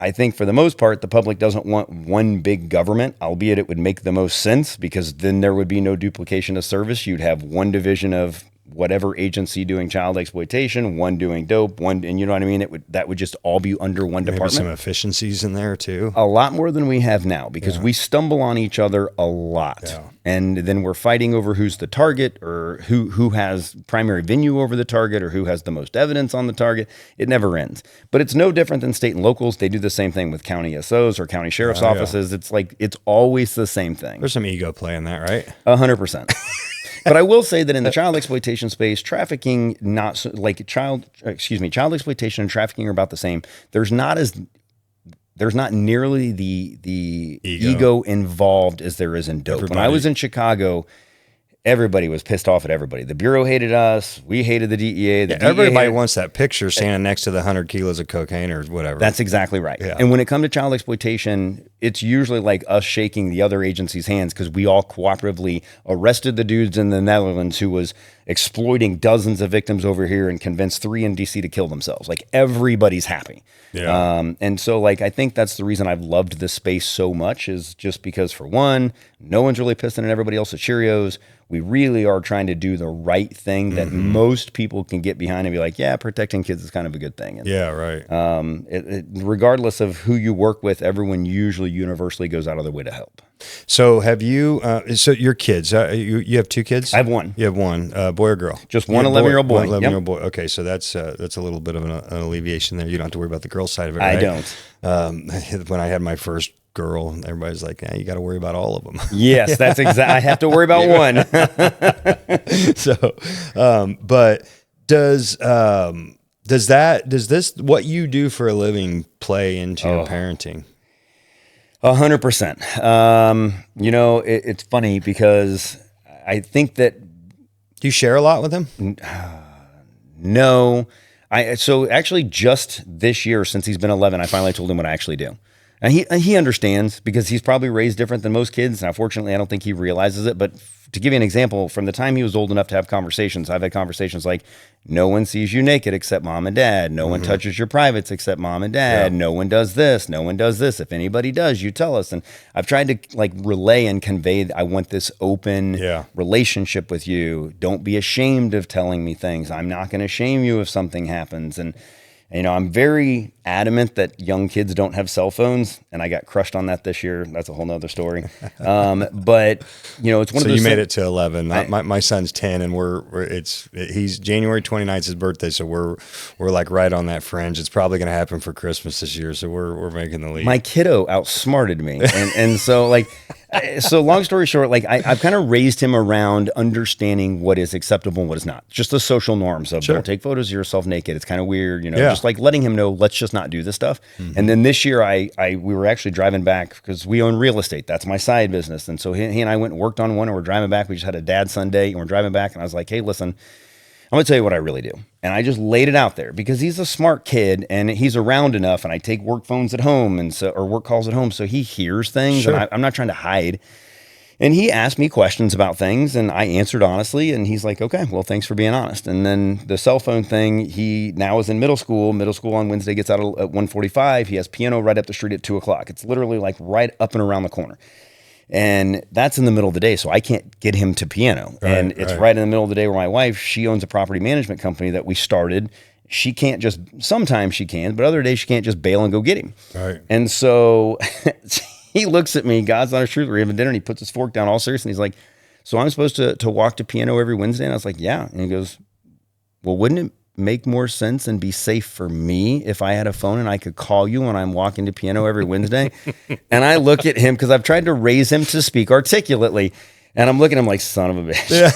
I think for the most part, the public doesn't want one big government, albeit it would make the most sense, because then there would be no duplication of service. You'd have one division of whatever agency doing child exploitation, one doing dope, and you know what I mean? That would just all be under one department. Maybe some efficiencies in there too. A lot more than we have now, because we stumble on each other a lot. Yeah. And then we're fighting over who's the target, or who has primary venue over the target, or who has the most evidence on the target. It never ends. But it's no different than state and locals. They do the same thing with county SOs or county sheriff's offices. Yeah. It's like, it's always the same thing. There's some ego play in that, right? 100%. But I will say that in the child exploitation space, trafficking, child exploitation and trafficking are about the same. There's not nearly the ego involved as there is in dope. When I was in Chicago, everybody was pissed off at everybody. The Bureau hated us. We hated the DEA. The DEA everybody wants that picture standing next to the 100 kilos of cocaine or whatever. That's exactly right. Yeah. And when it comes to child exploitation, it's usually like us shaking the other agency's hands because we all cooperatively arrested the dudes in the Netherlands who was exploiting dozens of victims over here and convinced 3 in DC to kill themselves. Like, everybody's happy. Yeah. And so, like, I think that's the reason I've loved this space so much, is just because, for one, no one's really pissing at everybody else's Cheerios. We really are trying to do the right thing that most people can get behind and be like, yeah, protecting kids is kind of a good thing. And, yeah, right. regardless of who you work with, everyone usually universally goes out of their way to help. So have you, so your kids, you have 2 kids? I have one. You have one, boy or girl? Just one 11-year-old boy. One 11-year-old boy. Okay, so that's a little bit of an alleviation there. You don't have to worry about the girl side of it, right? I don't. When I had my first girl, everybody's like, you got to worry about all of them. Yes, that's exactly. I have to worry about one. So, but does this, what you do for a living, play into your parenting? 100%. You know, it's funny because I think that. Do you share a lot with him? No. So actually just this year, since he's been 11, I finally told him what I actually do. And he understands because he's probably raised different than most kids. And unfortunately, I don't think he realizes it. But to give you an example, from the time he was old enough to have conversations, I've had conversations like, no one sees you naked except mom and dad. No one touches your privates except mom and dad. Yeah. No one does this. No one does this. If anybody does, you tell us. And I've tried to like relay and convey, I want this open relationship with you. Don't be ashamed of telling me things. I'm not going to shame you if something happens. And you know, I'm very adamant that young kids don't have cell phones, and I got crushed on that this year. That's a whole nother story. But you know, it's one of those. So you made it to 11. My son's 10, and he's January 29th, his birthday. So we're like right on that fringe. It's probably going to happen for Christmas this year. So we're making the leap. My kiddo outsmarted me, and so like. So long story short, like I've kind of raised him around understanding what is acceptable and what is not. Just the social norms of don't take photos of yourself naked. It's kind of weird, you know, just like letting him know, let's just not do this stuff. And then this year we were actually driving back because we own real estate. That's my side business. And so he and I went and worked on one, and we're driving back. We just had a dad Sunday and we're driving back, and I was like, hey, listen, I'm going to tell you what I really do. And I just laid it out there because he's a smart kid and he's around enough, and I take work phones at home or work calls at home. So he hears things and I'm not trying to hide. And he asked me questions about things and I answered honestly. And he's like, okay, well, thanks for being honest. And then the cell phone thing, he now is in middle school. Middle school on Wednesday gets out at 1:45. He has piano right up the street at 2:00. It's literally like right up and around the corner. And that's in the middle of the day, so I can't get him to piano. And it's right in the middle of the day where my wife, she owns a property management company that we started. She can't just, sometimes she can, but other days she can't just bail and go get him. Right. And so he looks at me, God's honest truth, we're having dinner, and he puts his fork down all serious, and he's like, so I'm supposed to walk to piano every Wednesday? And I was like, yeah. And he goes, well, wouldn't it make more sense and be safe for me if I had a phone and I could call you when I'm walking to piano every Wednesday? And I look at him because I've tried to raise him to speak articulately, and I'm looking at him like, son of a bitch. Yeah.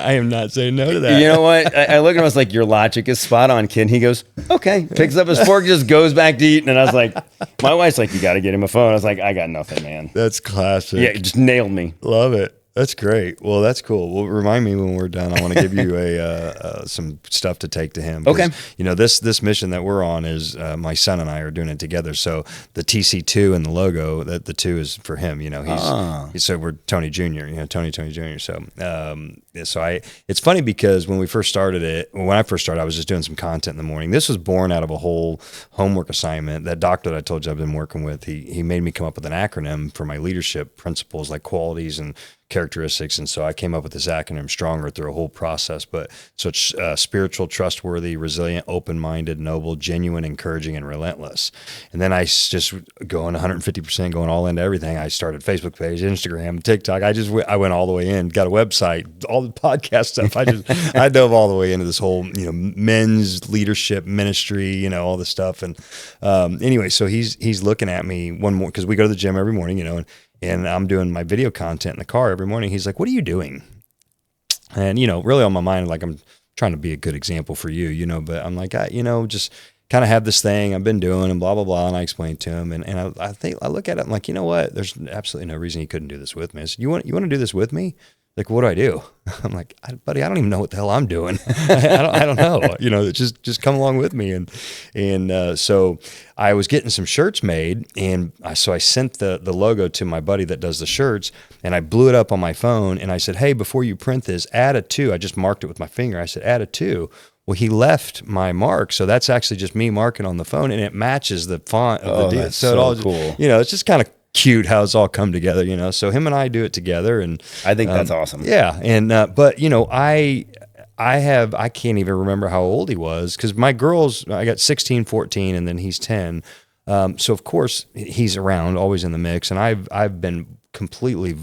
I am not saying no to that. You know what? I look at him, I was like, your logic is spot on, kid. And he goes, okay, picks up his fork, just goes back to eating. And I was like, my wife's like, you got to get him a phone. I was like, I got nothing, man. That's classic. Yeah, it just nailed me. Love it. That's great. Well, that's cool. Well, remind me when we're done. I want to give you some stuff to take to him. Okay. You know, this mission that we're on is my son and I are doing it together. So the TC2 and the logo, that the 2 is for him. You know, so we're Tony Jr. You know, Tony Jr. So it's funny because when I first started, I was just doing some content in the morning. This was born out of a whole homework assignment. That doctor that I told you I've been working with, he made me come up with an acronym for my leadership principles, like qualities and characteristics. And so I came up with this acronym, STRONGER, through a whole process. But so it's spiritual, trustworthy, resilient, open-minded, noble, genuine, encouraging, and relentless. And then I just going 150%, going all into everything. I started Facebook page, Instagram, TikTok. I went all the way in, got a website, all the podcast stuff. I dove all the way into this whole, you know, men's leadership ministry, you know, all this stuff. And anyway, so he's looking at me one more, because we go to the gym every morning, you know, and I'm doing my video content in the car every morning. He's like, what are you doing? And, you know, really on my mind, like, I'm trying to be a good example for you, you know, but I'm like, you know, just kind of have this thing I've been doing and blah, blah, blah. And I explained to him. And I think I look at it, I'm like, you know what? There's absolutely no reason he couldn't do this with me. I said, you want to do this with me? Like, what do I do? I'm like, buddy, I don't even know what the hell I'm doing. I don't know. Just come along with me. And so I was getting some shirts made, and so I sent the logo to my buddy that does the shirts, and I blew it up on my phone, and I said, hey, before you print this, add a 2. I just marked it with my finger. I said, add a 2. Well, he left my mark, so that's actually just me marking on the phone, and it matches the font of the deal. That's so cool. It's just kind of cute how it's all come together, so him and I do it together, and I think that's awesome. Yeah. And but I can't even remember how old he was, because my girls, I got 16, 14, and then he's 10. So of course he's around, always in the mix, and I've been completely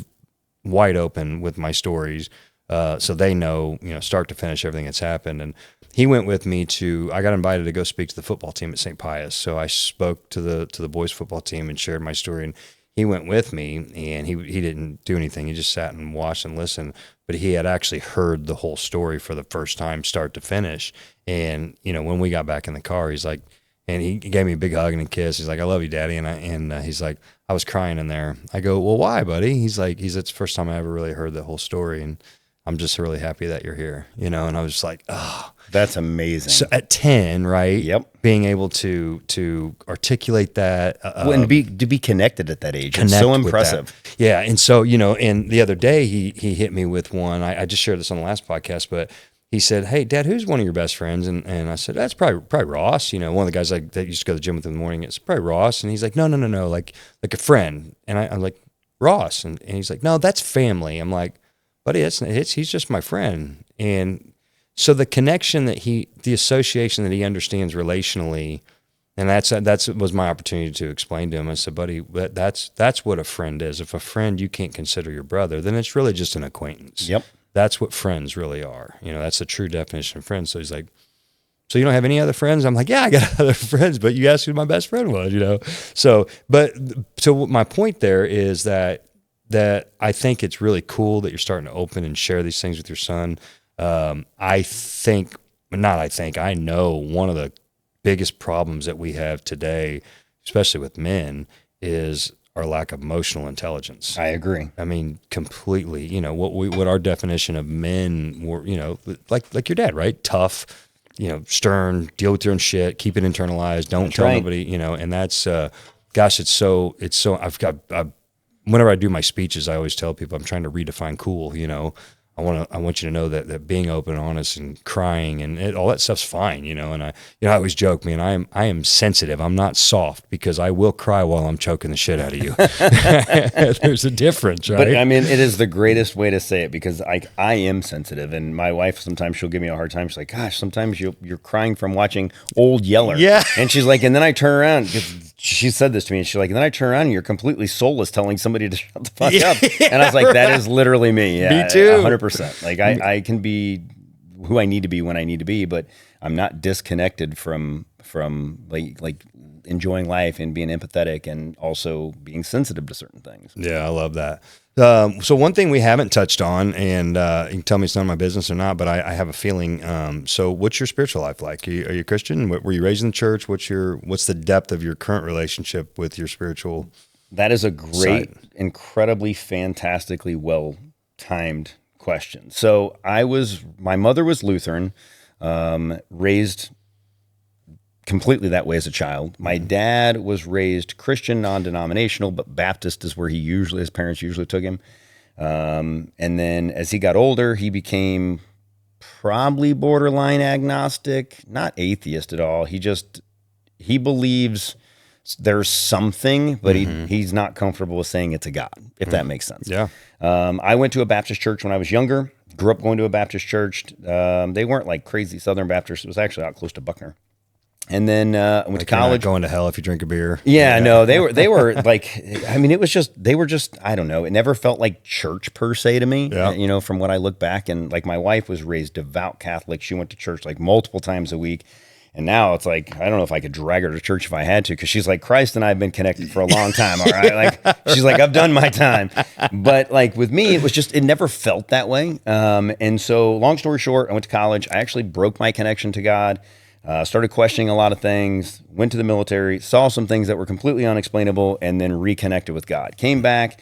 wide open with my stories, so they know, start to finish, everything that's happened. And he went with me I got invited to go speak to the football team at St. Pius. So I spoke to the boys football team and shared my story, and he went with me, and he didn't do anything. He just sat and watched and listened, but he had actually heard the whole story for the first time, start to finish. And, when we got back in the car, he's like, and he gave me a big hug and a kiss. He's like, I love you, Daddy. And he's like, I was crying in there. I go, well, why, buddy? He's like, it's the first time I ever really heard the whole story, and I'm just really happy that you're here, and I was just like, oh. That's amazing. So at 10, right? Yep. Being able to articulate that. And to be connected at that age. It's so impressive. Yeah. And so, and the other day he hit me with one. I just shared this on the last podcast, but he said, hey, Dad, who's one of your best friends? And I said, that's probably Ross. One of the guys that used to go to the gym with in the morning. It's probably Ross. And he's like, no, like a friend. And I'm like, Ross. And he's like, no, that's family. I'm like, buddy, he's just my friend. And so the connection the association that he understands relationally, and that's was my opportunity to explain to him. I said, buddy, that's what a friend is. If a friend you can't consider your brother, then it's really just an acquaintance. Yep. That's what friends really are. That's the true definition of friends. So he's like, so you don't have any other friends? I'm like, yeah, I got other friends, but you asked who my best friend was, So my point there is that I think it's really cool that you're starting to open and share these things with your son. I know one of the biggest problems that we have today, especially with men, is our lack of emotional intelligence. I agree. I mean, completely. What our definition of men were, like your dad, right? Tough, stern, deal with your own shit, keep it internalized, don't tell nobody, and that's, gosh, it's so, whenever I do my speeches, I always tell people I'm trying to redefine cool, I want you to know that being open and honest and crying and all that stuff's fine, and I always joke, man, I am sensitive. I'm not soft, because I will cry while I'm choking the shit out of you. There's a difference, right? But I mean, it is the greatest way to say it, because I am sensitive, and my wife, sometimes she'll give me a hard time. She's like, gosh, sometimes you're crying from watching Old Yeller. Yeah. And she's like, and then I turn around, because she said this to me, and she's like, and then I turn around and you're completely soulless telling somebody to shut the fuck up. And I was like, that is literally me. Yeah, me too. 100%. Like I can be who I need to be when I need to be, but I'm not disconnected from like enjoying life and being empathetic and also being sensitive to certain things. Yeah, I love that. So one thing we haven't touched on, and you can tell me it's none of my business or not, but I have a feeling. So what's your spiritual life like? Are you a Christian? Were you raised in the church? What's the depth of your current relationship with your spiritual? That is a great, incredibly, fantastically well-timed question. So my mother was Lutheran, raised completely that way as a child. My dad was raised Christian, non-denominational, but Baptist is where his parents usually took him. And then as he got older, he became probably borderline agnostic, not atheist at all. He believes there's something, but he's not comfortable with saying it's a God, if that makes sense. Yeah. I went to a Baptist church when I was younger, grew up going to a Baptist church. They weren't like crazy Southern Baptists. It was actually out close to Buckner. And then I went to college. Going to hell if you drink a beer. Yeah, no, they were like, I mean, they were just, I don't know. It never felt like church per se to me, from what I look back. And like my wife was raised devout Catholic. She went to church like multiple times a week. And now it's like, I don't know if I could drag her to church if I had to, because she's like, Christ and I have been connected for a long time. All right. Like, she's like, I've done my time. But like with me, it never felt that way. And so long story short, I went to college. I actually broke my connection to God. Started questioning a lot of things, went to the military, saw some things that were completely unexplainable, and then reconnected with God. Came back,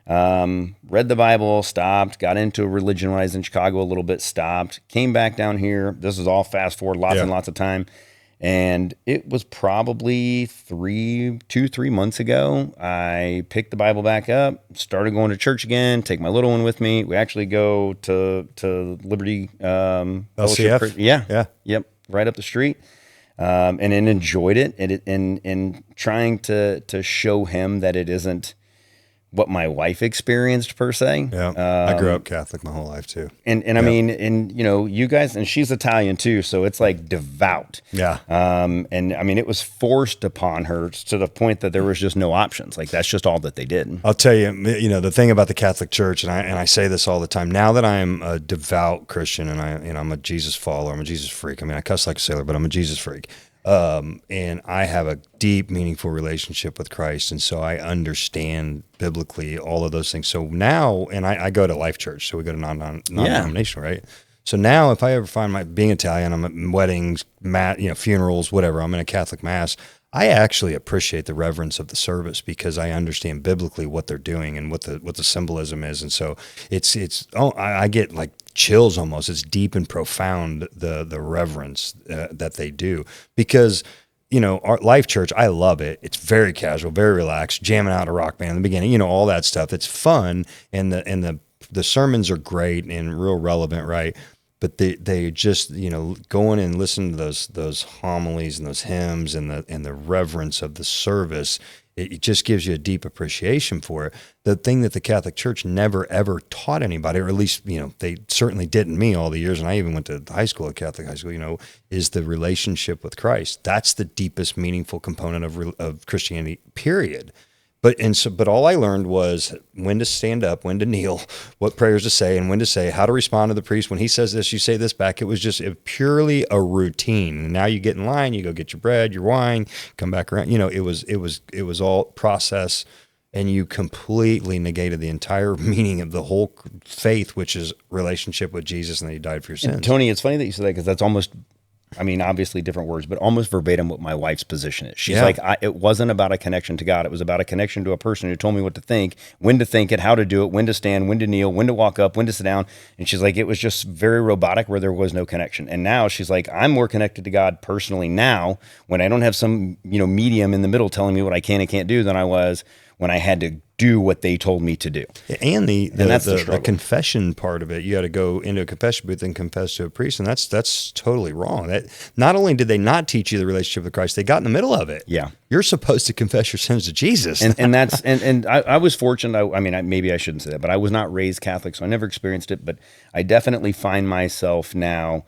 Read the Bible, stopped, got into religion when I was in Chicago a little bit, stopped, came back down here. This is all fast forward, lots and lots of time. And it was probably 3 months ago. I picked the Bible back up, started going to church again, take my little one with me. We actually go to Liberty Fellowship. Yeah. Yep. Right up the street. And then enjoyed it. And trying to show him that it isn't what my wife experienced per se. Yeah. I grew up Catholic my whole life too. And I mean, and you know, you guys, and she's Italian too, so it's like devout. Yeah. And I mean, it was forced upon her to the point that there was just no options. Like that's just all that they did. I'll tell you, you know, the thing about the Catholic Church, and I say this all the time. Now that I'm a devout Christian and I'm a Jesus follower, I'm a Jesus freak. I mean, I cuss like a sailor, but I'm a Jesus freak. And I have a deep, meaningful relationship with Christ. And so I understand biblically all of those things. So now, and I go to Life Church, so we go to non-denominational, right? So now if I ever find being Italian, I'm at weddings, funerals, whatever, I'm in a Catholic mass, I actually appreciate the reverence of the service because I understand biblically what they're doing and what the symbolism is. And so I get like chills almost. It's deep and profound, the reverence that they do, because you know, our Life Church, I love it. It's very casual, very relaxed, jamming out a rock band in the beginning, you know, all that stuff. It's fun, and the sermons are great and real relevant, right? But they just, you know, go in and listen to those homilies and those hymns and the reverence of the service. It just gives you a deep appreciation for it. The thing that the Catholic Church never, ever taught anybody, or at least, you know, they certainly didn't me all the years, and I even went to high school, a Catholic high school, you know, is the relationship with Christ. That's the deepest, meaningful component of Christianity, period. But all I learned was when to stand up, when to kneel, what prayers to say, and when to say, how to respond to the priest. When he says this, you say this back. It was just purely a routine. And now you get in line, you go get your bread, your wine, come back around. You know, it was all process, and you completely negated the entire meaning of the whole faith, which is relationship with Jesus, and that he died for your sins. And Tony, it's funny that you said that, because that's almost, I mean, obviously different words, but almost verbatim what my wife's position is. She's like, it wasn't about a connection to God. It was about a connection to a person who told me what to think, when to think it, how to do it, when to stand, when to kneel, when to walk up, when to sit down. And she's like, it was just very robotic where there was no connection. And now she's like, I'm more connected to God personally now when I don't have some, you know, medium in the middle telling me what I can and can't do than I was when I had to do what they told me to do. And the confession part of it, you got to go into a confession booth and confess to a priest, and that's totally wrong. That not only did they not teach you the relationship with Christ, they got in the middle of it. Yeah, you're supposed to confess your sins to Jesus, and that's and I was fortunate. I mean, maybe I shouldn't say that, but I was not raised Catholic, so I never experienced it. But I definitely find myself now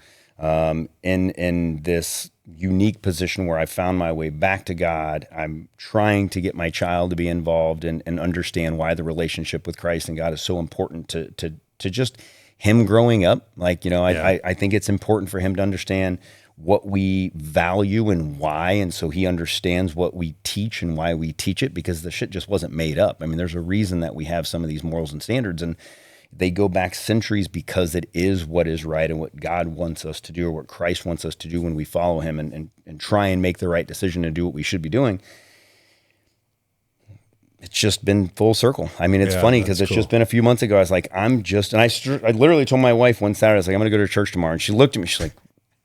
in this unique position where I found my way back to God. I'm trying to get my child to be involved and understand why the relationship with Christ and God is so important to just him growing up. Like, you know, I think it's important for him to understand what we value and why. And so he understands what we teach and why we teach it, because the shit just wasn't made up. I mean, there's a reason that we have some of these morals and standards, and they go back centuries because it is what is right and what God wants us to do, or what Christ wants us to do when we follow him and try and make the right decision and do what we should be doing. It's just been full circle. I mean, it's funny because it's just been a few months ago. I was like, I literally told my wife one Saturday, I was like, I'm going to go to church tomorrow. And she looked at me, she's like,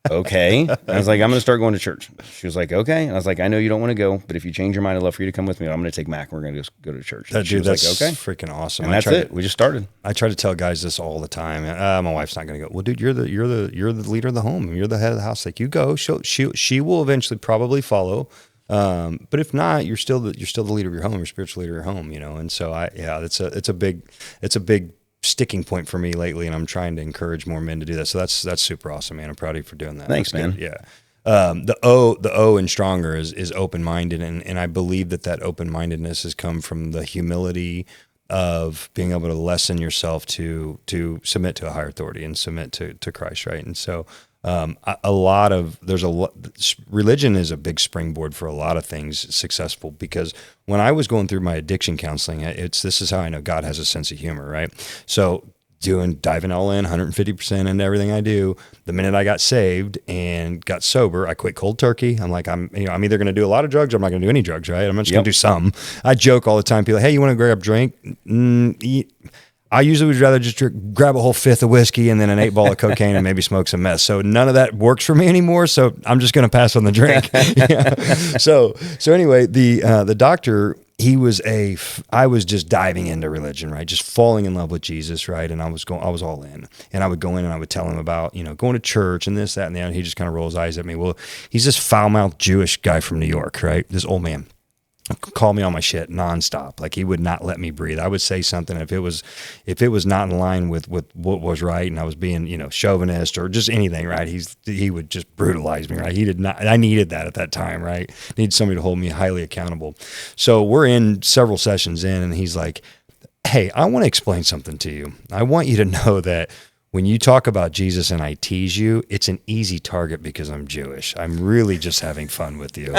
okay. And I was like, I'm going to start going to church. She was like, okay. And I was like, I know you don't want to go, but if you change your mind, I'd love for you to come with me. I'm going to take Mac. We're going to go to church. That's like, okay, freaking awesome. And that's it. We just started. I try to tell guys this all the time. My wife's not going to go. Well, dude, you're the leader of the home. You're the head of the house. Like, you go. She will eventually probably follow. But if not, you're still the leader of your home. You're spiritual leader of your home. You know. And so it's a big sticking point for me lately, and I'm trying to encourage more men to do that. So that's super awesome, man. I'm proud of you for doing that. Thanks, man. Yeah. The O in stronger is open-minded, and I believe that open-mindedness has come from the humility of being able to lessen yourself to submit to a higher authority and submit to Christ, right? And so religion is a big springboard for a lot of things successful, because when I was going through my addiction counseling, this is how I know God has a sense of humor, right? So diving all in 150% into everything I do. The minute I got saved and got sober, I quit cold turkey. I'm like, I'm either going to do a lot of drugs or I'm not going to do any drugs, right? I'm just going to do some. I joke all the time. People, hey, you want to grab a drink? I usually would rather just grab a whole fifth of whiskey and then an 8 ball of cocaine and maybe smoke some meth. So none of that works for me anymore. So I'm just going to pass on the drink. So anyway, the doctor, I was just diving into religion, right? Just falling in love with Jesus, right? And I was all in, and I would go in and I would tell him about, going to church and this, that, and the other. He just kind of rolls eyes at me. Well, he's this foul-mouthed Jewish guy from New York, right? This old man. Call me on my shit nonstop. Like, he would not let me breathe. I would say something if it was not in line with what was right, and I was being, chauvinist or just anything, right? He would just brutalize me, right? He did not. I needed that at that time, right? Needed somebody to hold me highly accountable. So we're in several sessions in, and he's like, "Hey, I want to explain something to you. I want you to know that when you talk about Jesus and I tease you, it's an easy target because I'm Jewish. I'm really just having fun with you."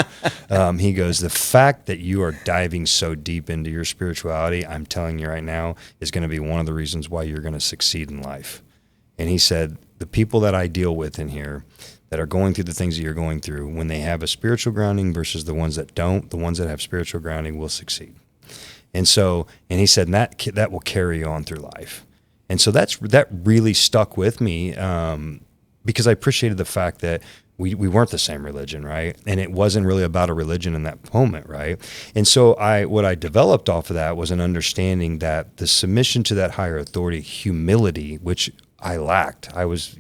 He goes, "The fact that you are diving so deep into your spirituality, I'm telling you right now, is going to be one of the reasons why you're going to succeed in life." And he said, the people that I deal with in here that are going through the things that you're going through, when they have a spiritual grounding versus the ones that don't, the ones that have spiritual grounding will succeed. And he said, and that will carry you on through life. And so that really stuck with me because I appreciated the fact that we weren't the same religion, right? And it wasn't really about a religion in that moment, right? And so what I developed off of that was an understanding that the submission to that higher authority, humility, which I lacked. I was,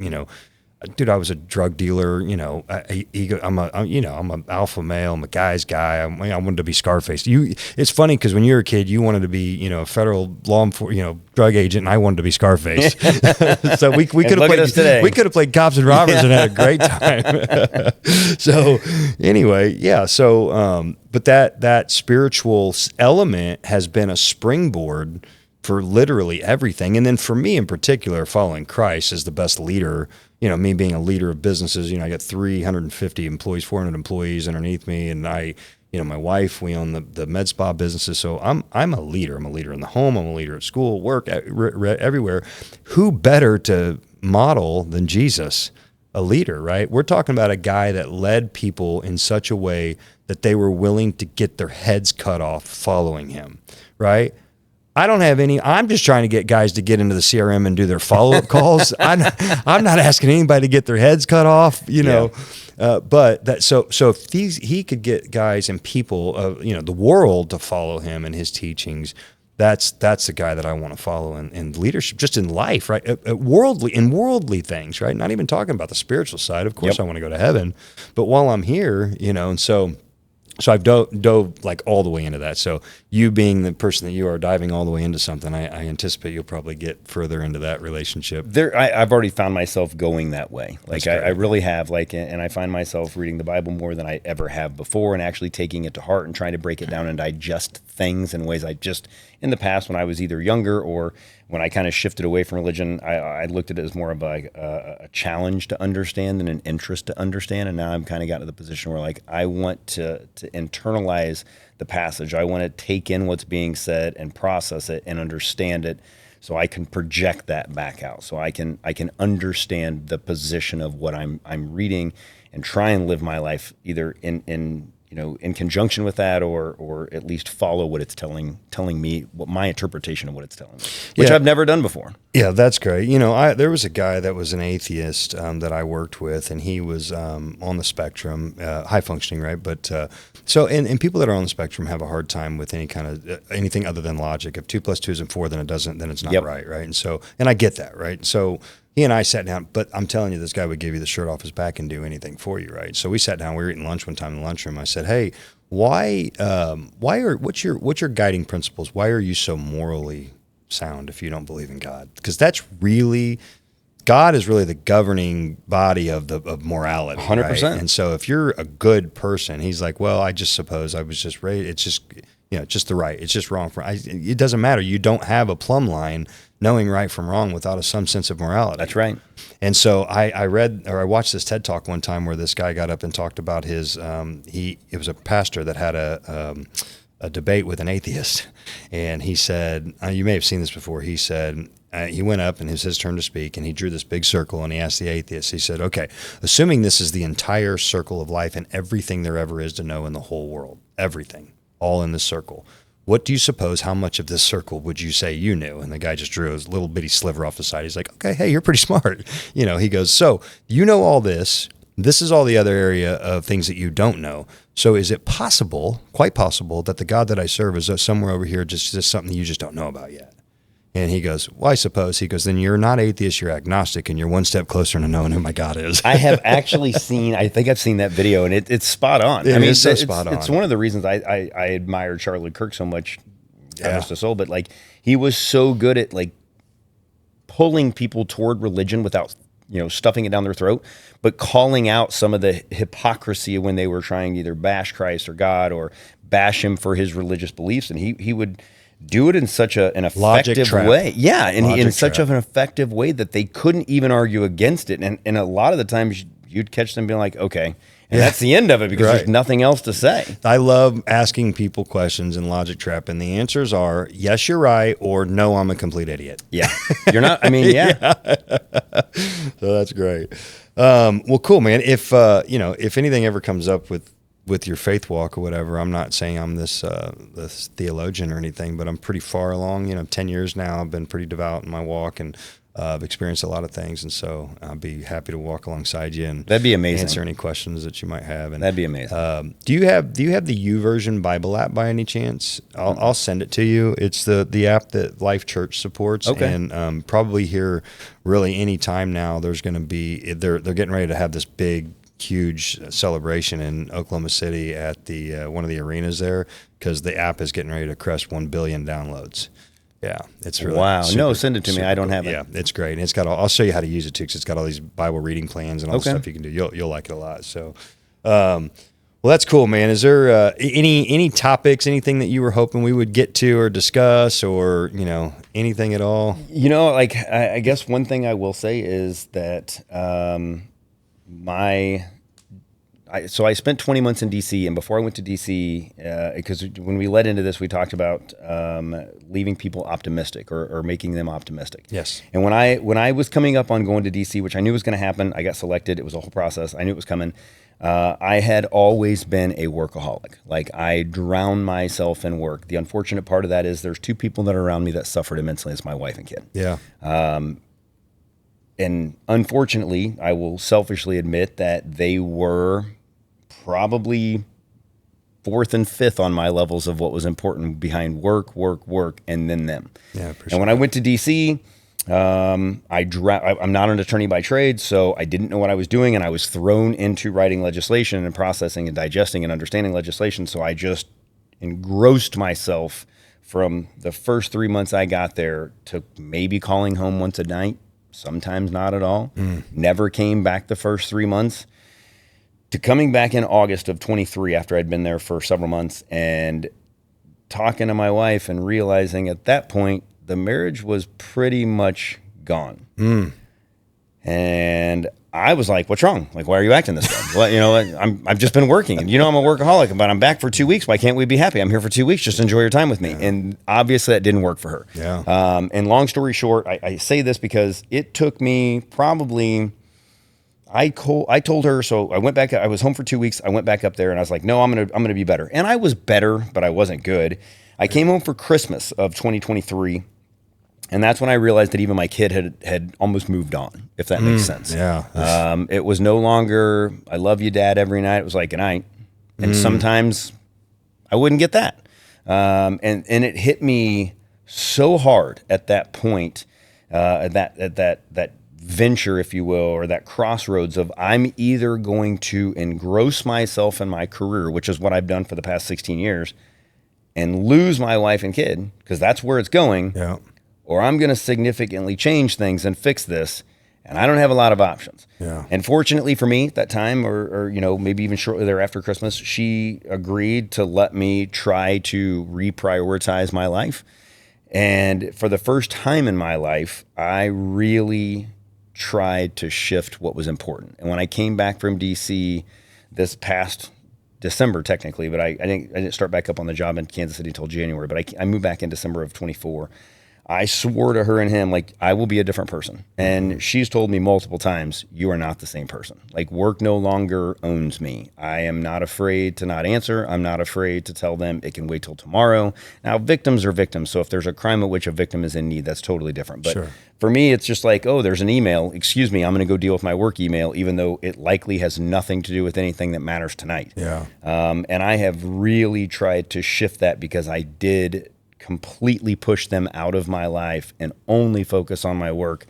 dude, I was a drug dealer. I'm an alpha male. I'm a guy's guy. I wanted to be Scarface. It's funny because when you were a kid, you wanted to be, a federal law enforcement, drug agent, and I wanted to be Scarface. So we could have played cops and robbers and had a great time. So anyway, yeah. So, but that spiritual element has been a springboard for literally everything. And then for me in particular, following Christ as the best leader, me being a leader of businesses, I got 350 employees, 400 employees underneath me. And my wife, we own the med spa businesses. So I'm a leader. I'm a leader in the home. I'm a leader at school, work, everywhere. Who better to model than Jesus, a leader, right? We're talking about a guy that led people in such a way that they were willing to get their heads cut off following him, right? I'm just trying to get guys to get into the CRM and do their follow-up calls. I'm not asking anybody to get their heads cut off, but if he could get guys and people, the world to follow him and his teachings, that's the guy that I want to follow in leadership, just in life, right? Worldly things, right? Not even talking about the spiritual side. Of course, I want to go to heaven, but while I'm here, and so I've dove like all the way into that. So you being the person that you are, diving all the way into something, I anticipate you'll probably get further into that relationship. I've already found myself going that way. Like I really have. And I find myself reading the Bible more than I ever have before, and actually taking it to heart and trying to break it down and digest things in ways I just, in the past when I was either younger or when I kind of shifted away from religion, I looked at it as more of a challenge to understand than an interest to understand. And now I'm kind of got to the position where I want to internalize the passage. I want to take in what's being said and process it and understand it, so I can project that back out. So I can understand the position of what I'm reading and try and live my life either in conjunction with that, or at least follow what it's telling me, what my interpretation of what it's telling me, which I've never done before. Yeah, that's great. There was a guy that was an atheist that I worked with, and he was on the spectrum, high functioning, right? But and people that are on the spectrum have a hard time with any kind of anything other than logic. If 2 + 2 isn't 4, then it's not right, right? And I get that, right? So he and I sat down, but I'm telling you, this guy would give you the shirt off his back and do anything for you, right? So we sat down. We were eating lunch one time in the lunchroom. I said, "Hey, what's your guiding principles? Why are you so morally sound if you don't believe in God? Because God is really the governing body of morality, 100%. Right? And so if you're a good person," he's like, "Well, I just suppose I was just raised. It's just just the right. It's just wrong. It doesn't matter. You don't have a plumb line knowing right from wrong without some sense of morality." That's right. And so I watched this TED Talk one time where this guy got up and talked about his, it was a pastor that had a debate with an atheist. And he said, you may have seen this before. He said, he went up and it was his turn to speak, and he drew this big circle and he asked the atheist, he said, okay, assuming this is the entire circle of life and everything there ever is to know in the whole world, everything, all in this circle, what do you suppose, how much of this circle would you say you knew? And the guy just drew his little bitty sliver off the side. He's like, okay, hey, you're pretty smart. He goes, so you know all this. This is all the other area of things that you don't know. So is it possible, quite possible, that the God that I serve is somewhere over here, just something you just don't know about yet? And he goes, well, I suppose. He goes, then you're not atheist, you're agnostic, and you're one step closer to knowing who my God is. I have actually I think I've seen that video, and it's spot on. It's so spot on. It's one of the reasons I admired Charlie Kirk so much, God rest his soul, but like he was so good at like pulling people toward religion without, stuffing it down their throat, but calling out some of the hypocrisy when they were trying to either bash Christ or God or bash him for his religious beliefs. And he would do it in such an effective way. Yeah. And in such an effective way that they couldn't even argue against it. And a lot of the times you'd catch them being like, okay. And that's the end of it because there's nothing else to say. I love asking people questions in Logic Trap, and the answers are, yes, you're right, or no, I'm a complete idiot. Yeah. You're not, So that's great. Well, cool, man. If anything ever comes up with your faith walk or whatever, I'm not saying I'm this theologian or anything, but I'm pretty far along. 10 years now, I've been pretty devout in my walk, and I've experienced a lot of things, and so I'll be happy to walk alongside you and that'd be amazing. Answer any questions that you might have. And that'd be amazing. Do you have the YouVersion Bible app by any chance? I'll send it to you. It's the app that Life Church supports. Okay. And probably here, really any time now, there's going to be they're getting ready to have this big, huge celebration in Oklahoma City at the one of the arenas there, because the app is getting ready to crest 1 billion downloads. Yeah, it's really wow. No, send it to me. I don't have it. Yeah, it's great, and it's got. I'll show you how to use it too, because it's got all these Bible reading plans and all the stuff you can do. You'll like it a lot. So, well, that's cool, man. Is there any topics, anything that you were hoping we would get to or discuss, or anything at all? I guess one thing I will say is that So I spent 20 months in D.C., and before I went to D.C., because when we led into this, we talked about leaving people optimistic or making them optimistic. Yes. And when I was coming up on going to D.C., which I knew was going to happen, I got selected. It was a whole process. I knew it was coming. I had always been a workaholic. Like, I drown myself in work. The unfortunate part of that is there's two people that are around me that suffered immensely. It's my wife and kid. Yeah. And unfortunately, I will selfishly admit that they were probably fourth and fifth on my levels of what was important behind work, and then them. Yeah, and when I went to DC, I'm not an attorney by trade, so I didn't know what I was doing, and I was thrown into writing legislation and processing and digesting and understanding legislation. So I just engrossed myself from the first 3 months I got there to maybe calling home once a night, sometimes not at all. Never came back the first 3 months. To coming back in August of 23 after I'd been there for several months and talking to my wife and realizing at that point the marriage was pretty much gone. And I was like, what's wrong? Like, why are you acting this way? Well, I've just been working, and I'm a workaholic, but I'm back for 2 weeks. Why can't we be happy? I'm here for 2 weeks. Just enjoy your time with me. And obviously that didn't work for her. Yeah. And long story short, I say this because it took me probably... I told her, so I went back. I was home for 2 weeks. I went back up there, and I was like, no, I'm gonna be better. And I was better, but I wasn't good. I came home for Christmas of 2023, and that's when I realized that even my kid had almost moved on, if that makes sense. Yeah. It was no longer, I love you, Dad, every night. It was like, good night. And sometimes I wouldn't get that. And it hit me so hard at that point, at that venture, if you will, or that crossroads of I'm either going to engross myself in my career, which is what I've done for the past 16 years, and lose my wife and kid, because that's where it's going, or I'm going to significantly change things and fix this, and I don't have a lot of options. Yeah. And fortunately for me, that time, or maybe even shortly thereafter Christmas, she agreed to let me try to reprioritize my life. And for the first time in my life, I really tried to shift what was important. And when I came back from DC this past December, technically, but I didn't start back up on the job in Kansas City until January, but I moved back in December of 24. I swore to her and him, like, I will be a different person. And she's told me multiple times, you are not the same person. Like, work no longer owns me. I am not afraid to not answer. I'm not afraid to tell them it can wait till tomorrow. Now, victims are victims. So if there's a crime at which a victim is in need, that's totally different. But for me, it's just like, oh, there's an email. Excuse me, I'm going to go deal with my work email, even though it likely has nothing to do with anything that matters tonight. Yeah. And I have really tried to shift that because I did completely push them out of my life and only focus on my work.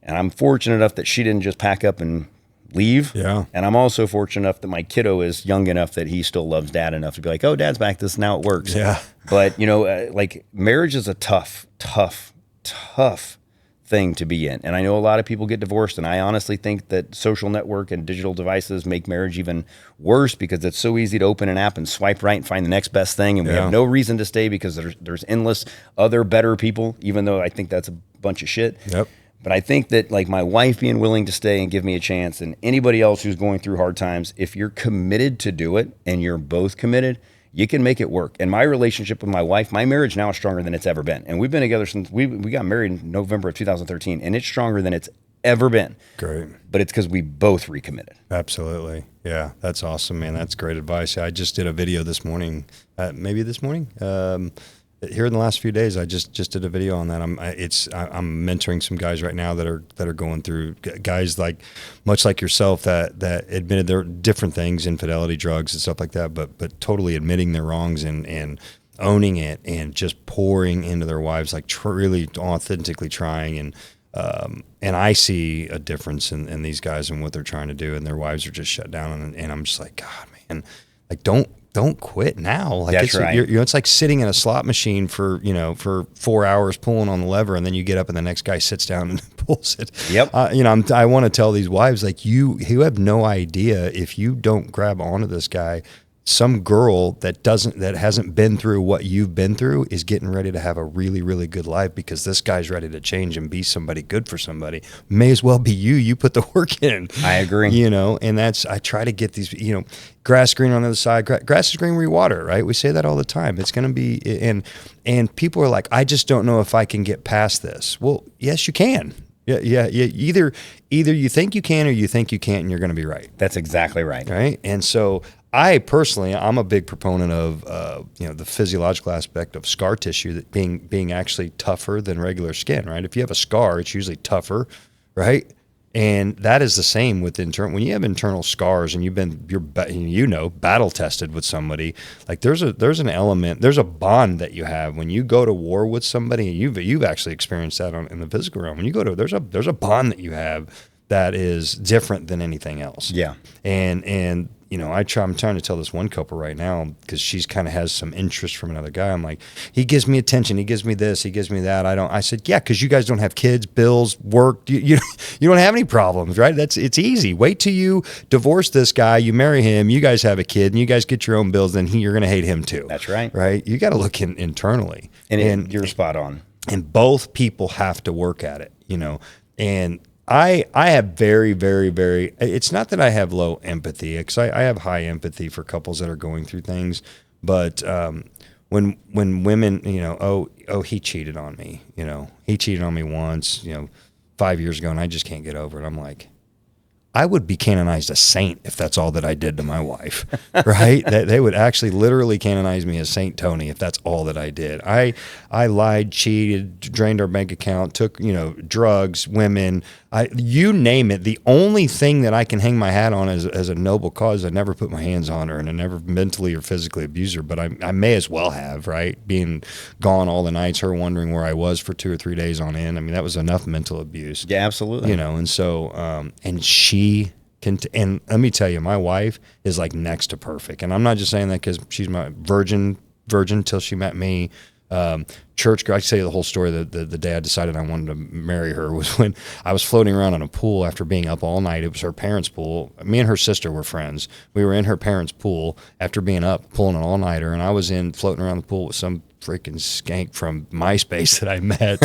And I'm fortunate enough that she didn't just pack up and leave. Yeah. And I'm also fortunate enough that my kiddo is young enough that he still loves dad enough to be like, oh, dad's back. This now it works. Yeah. But, like marriage is a tough thing to be in. And I know a lot of people get divorced, and I honestly think that social network and digital devices make marriage even worse because it's so easy to open an app and swipe right and find the next best thing, and we have no reason to stay because there's endless other better people, even though I think that's a bunch of shit. Yep. But I think that, like, my wife being willing to stay and give me a chance, and anybody else who's going through hard times, if you're committed to do it and you're both committed, you can make it work. And my relationship with my wife, my marriage now is stronger than it's ever been. And we've been together since we got married in November of 2013, and it's stronger than it's ever been. Great. But it's because we both recommitted. Absolutely. Yeah, that's awesome, man. That's great advice. I just did a video this morning, here in the last few days. I just did a video on that. I'm mentoring some guys right now that are going through, guys like much like yourself that admitted there are different things, infidelity, drugs, and stuff like that, but totally admitting their wrongs and owning it and just pouring into their wives, like really authentically trying. And I see a difference in these guys and what they're trying to do, and their wives are just shut down. And I'm just like, God, man, like don't quit now. Like, that's it's, right. It's like sitting in a slot machine for 4 hours pulling on the lever, and then you get up and the next guy sits down and pulls it. Yep. I want to tell these wives, like, you have no idea if you don't grab onto this guy, some girl that hasn't been through what you've been through is getting ready to have a really, really good life because this guy's ready to change and be somebody good for somebody. May as well be you. You put the work in. I agree. And I try to get these, grass green on the other side. Grass is green where you water, right? We say that all the time. It's going to be, and people are like, I just don't know if I can get past this. Well, yes, you can. Yeah. Either you think you can or you think you can't, and you're going to be right. That's exactly right. Right. And so I'm a big proponent of, the physiological aspect of scar tissue, that being actually tougher than regular skin, right? If you have a scar, it's usually tougher, right? And that is the same with when you have internal scars and you're battle tested with somebody, like there's an element, there's a bond that you have when you go to war with somebody, and you've actually experienced that in the physical realm. When you go to, there's a bond that you have that is different than anything else. Yeah. And I'm trying to tell this one couple right now, because she's kind of has some interest from another guy. I'm like, he gives me attention, he gives me this, he gives me that. I said, yeah, because you guys don't have kids, bills, work. You don't have any problems, right? It's easy. Wait till you divorce this guy, you marry him, you guys have a kid, and you guys get your own bills, then you're going to hate him too. That's right. Right? You got to look internally. And you're spot on. And both people have to work at it, and I have very, very, very, it's not that I have low empathy, because I have high empathy for couples that are going through things. But when women, he cheated on me, he cheated on me once, 5 years ago, and I just can't get over it. I'm like, I would be canonized a saint if that's all that I did to my wife, right? They would actually literally canonize me as Saint Tony if that's all that I did. I lied, cheated, drained our bank account, took, drugs, women, you name it. The only thing that I can hang my hat on as a noble cause, I never put my hands on her, and I never mentally or physically abused her, but I may as well have, right? Being gone all the nights, her wondering where I was for 2 or 3 days on end. I mean, that was enough mental abuse. Yeah, absolutely. And so, and she can, and let me tell you, my wife is like next to perfect. And I'm not just saying that because she's my virgin till she met me. Church girl, I can tell you the whole story. The day I decided I wanted to marry her was when I was floating around in a pool after being up all night. It was her parents' pool. Me and her sister were friends. We were in her parents' pool after being up, pulling an all-nighter, and I was floating around the pool with some freaking skank from MySpace that I met.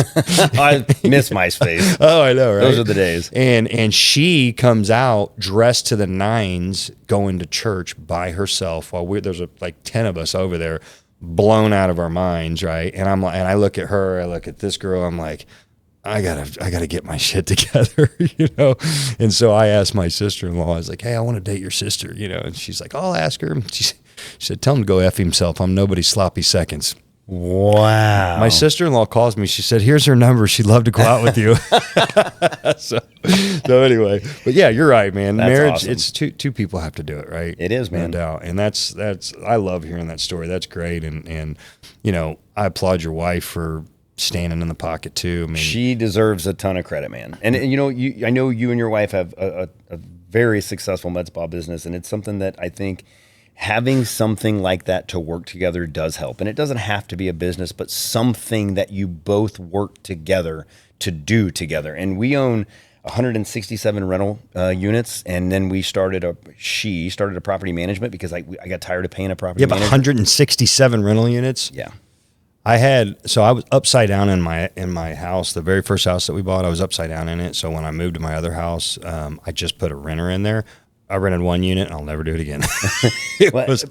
I miss MySpace. Oh, I know, right? Those are the days. And she comes out dressed to the nines, going to church by herself while there's like 10 of us over there, blown out of our minds, right? And I'm like, and I look at her, I look at this girl, I'm like, I gotta get my shit together, you know? And so I asked my sister-in-law, I was like, hey, I want to date your sister, you know? And she's like, I'll ask her. She said, tell him to go F himself. I'm nobody's sloppy seconds. Wow. My sister-in-law calls me. She said, here's her number. She'd love to go out with you. so anyway, but yeah, you're right, man. That's Marriage, awesome. It's two people have to do it, right? It is, man. No doubt. And that's, I love hearing that story. That's great. And, you know, I applaud your wife for standing in the pocket too. I mean, she deserves a ton of credit, man. And you know, I know you and your wife have a very successful med spa business, and it's something that I think having something like that to work together does help. And it doesn't have to be a business, but something that you both work together to do together. And we own 167 rental units, and then she started a property management because I got tired of paying a property manager. 167 rental units. Yeah. I was upside down in my house. The very first house that we bought, I was upside down in it. So when I moved to my other house, I just put a renter in there. I rented one unit, and I'll never do it again. It was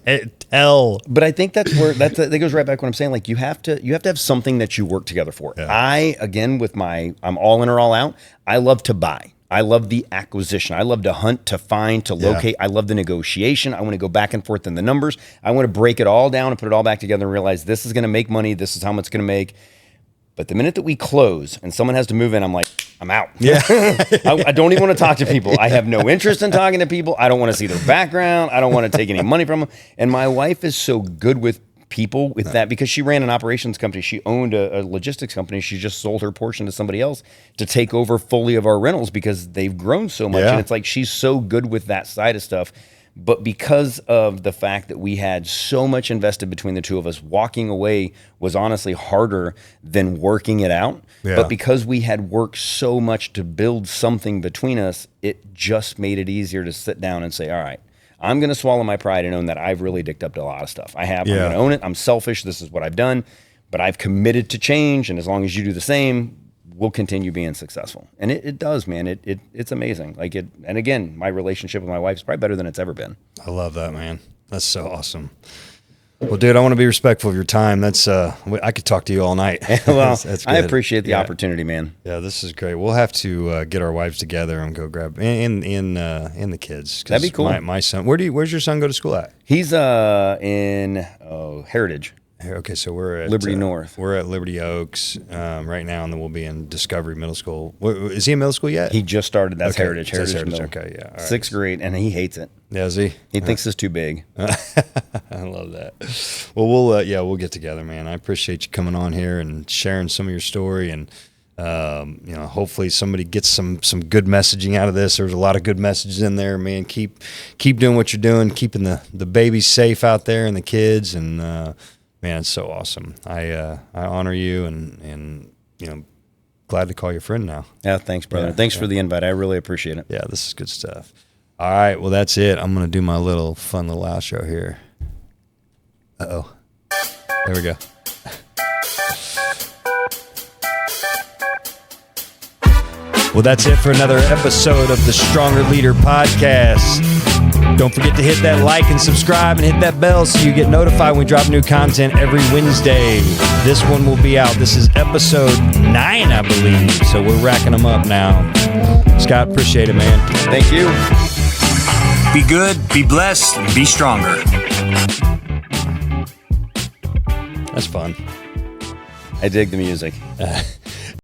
hell. But I think that's where that goes right back to what I'm saying. Like you have to have something that you work together for. Yeah. I'm all in or all out. I love to buy. I love the acquisition. I love to hunt, to find, to locate. I love the negotiation. I want to go back and forth in the numbers. I want to break it all down and put it all back together and realize this is going to make money. This is how much it's going to make. But the minute that we close and someone has to move in, I'm like, I'm out. Yeah. I don't even want to talk to people. I have no interest in talking to people. I don't want to see their background. I don't want to take any money from them. And my wife is so good with people with that because she ran an operations company. She owned a logistics company. She just sold her portion to somebody else to take over fully of our rentals because they've grown so much. Yeah. And it's like she's so good with that side of stuff. But because of the fact that we had so much invested between the two of us, walking away was honestly harder than working it out. Yeah. But because we had worked so much to build something between us, it just made it easier to sit down and say, all right, I'm going to swallow my pride and own that I've really dicked up to a lot of stuff. I'm going to own it. I'm selfish. This is what I've done. But I've committed to change. And as long as you do the same, we'll continue being successful. And it does, man. It's amazing. And again, my relationship with my wife is probably better than it's ever been. I love that, man. That's so awesome. Well, dude, I want to be respectful of your time. That's I could talk to you all night. Well, that's I appreciate the opportunity, man. Yeah, this is great. We'll have to get our wives together and go grab in the kids. That'd be cool. My son, where's your son go to school at? He's in Heritage. Okay, so we're at Liberty North. We're at Liberty Oaks right now, and then we'll be in Discovery Middle School. Is he in middle school yet? He just started. That's okay. Heritage. That's Heritage. Okay, yeah. All right. 6th grade, and he hates it. Yeah, is he? He thinks it's too big. I love that. Well, we'll get together, man. I appreciate you coming on here and sharing some of your story, and hopefully somebody gets some good messaging out of this. There's a lot of good messages in there, man. Keep doing what you're doing, keeping the babies safe out there and the kids, and man, it's so awesome. I honor you, and glad to call you a friend now. Yeah, thanks, brother. Thanks for the invite. I really appreciate it. Yeah, this is good stuff. All right, well, that's it. I'm going to do my fun little outro here. Uh-oh. There we go. Well, that's it for another episode of the Stronger Leader Podcast. Don't forget to hit that like and subscribe and hit that bell so you get notified when we drop new content every Wednesday. This one will be out. This is episode 9, I believe. So we're racking them up now. Scott, appreciate it, man. Thank you. Be good, be blessed, and be stronger. That's fun. I dig the music.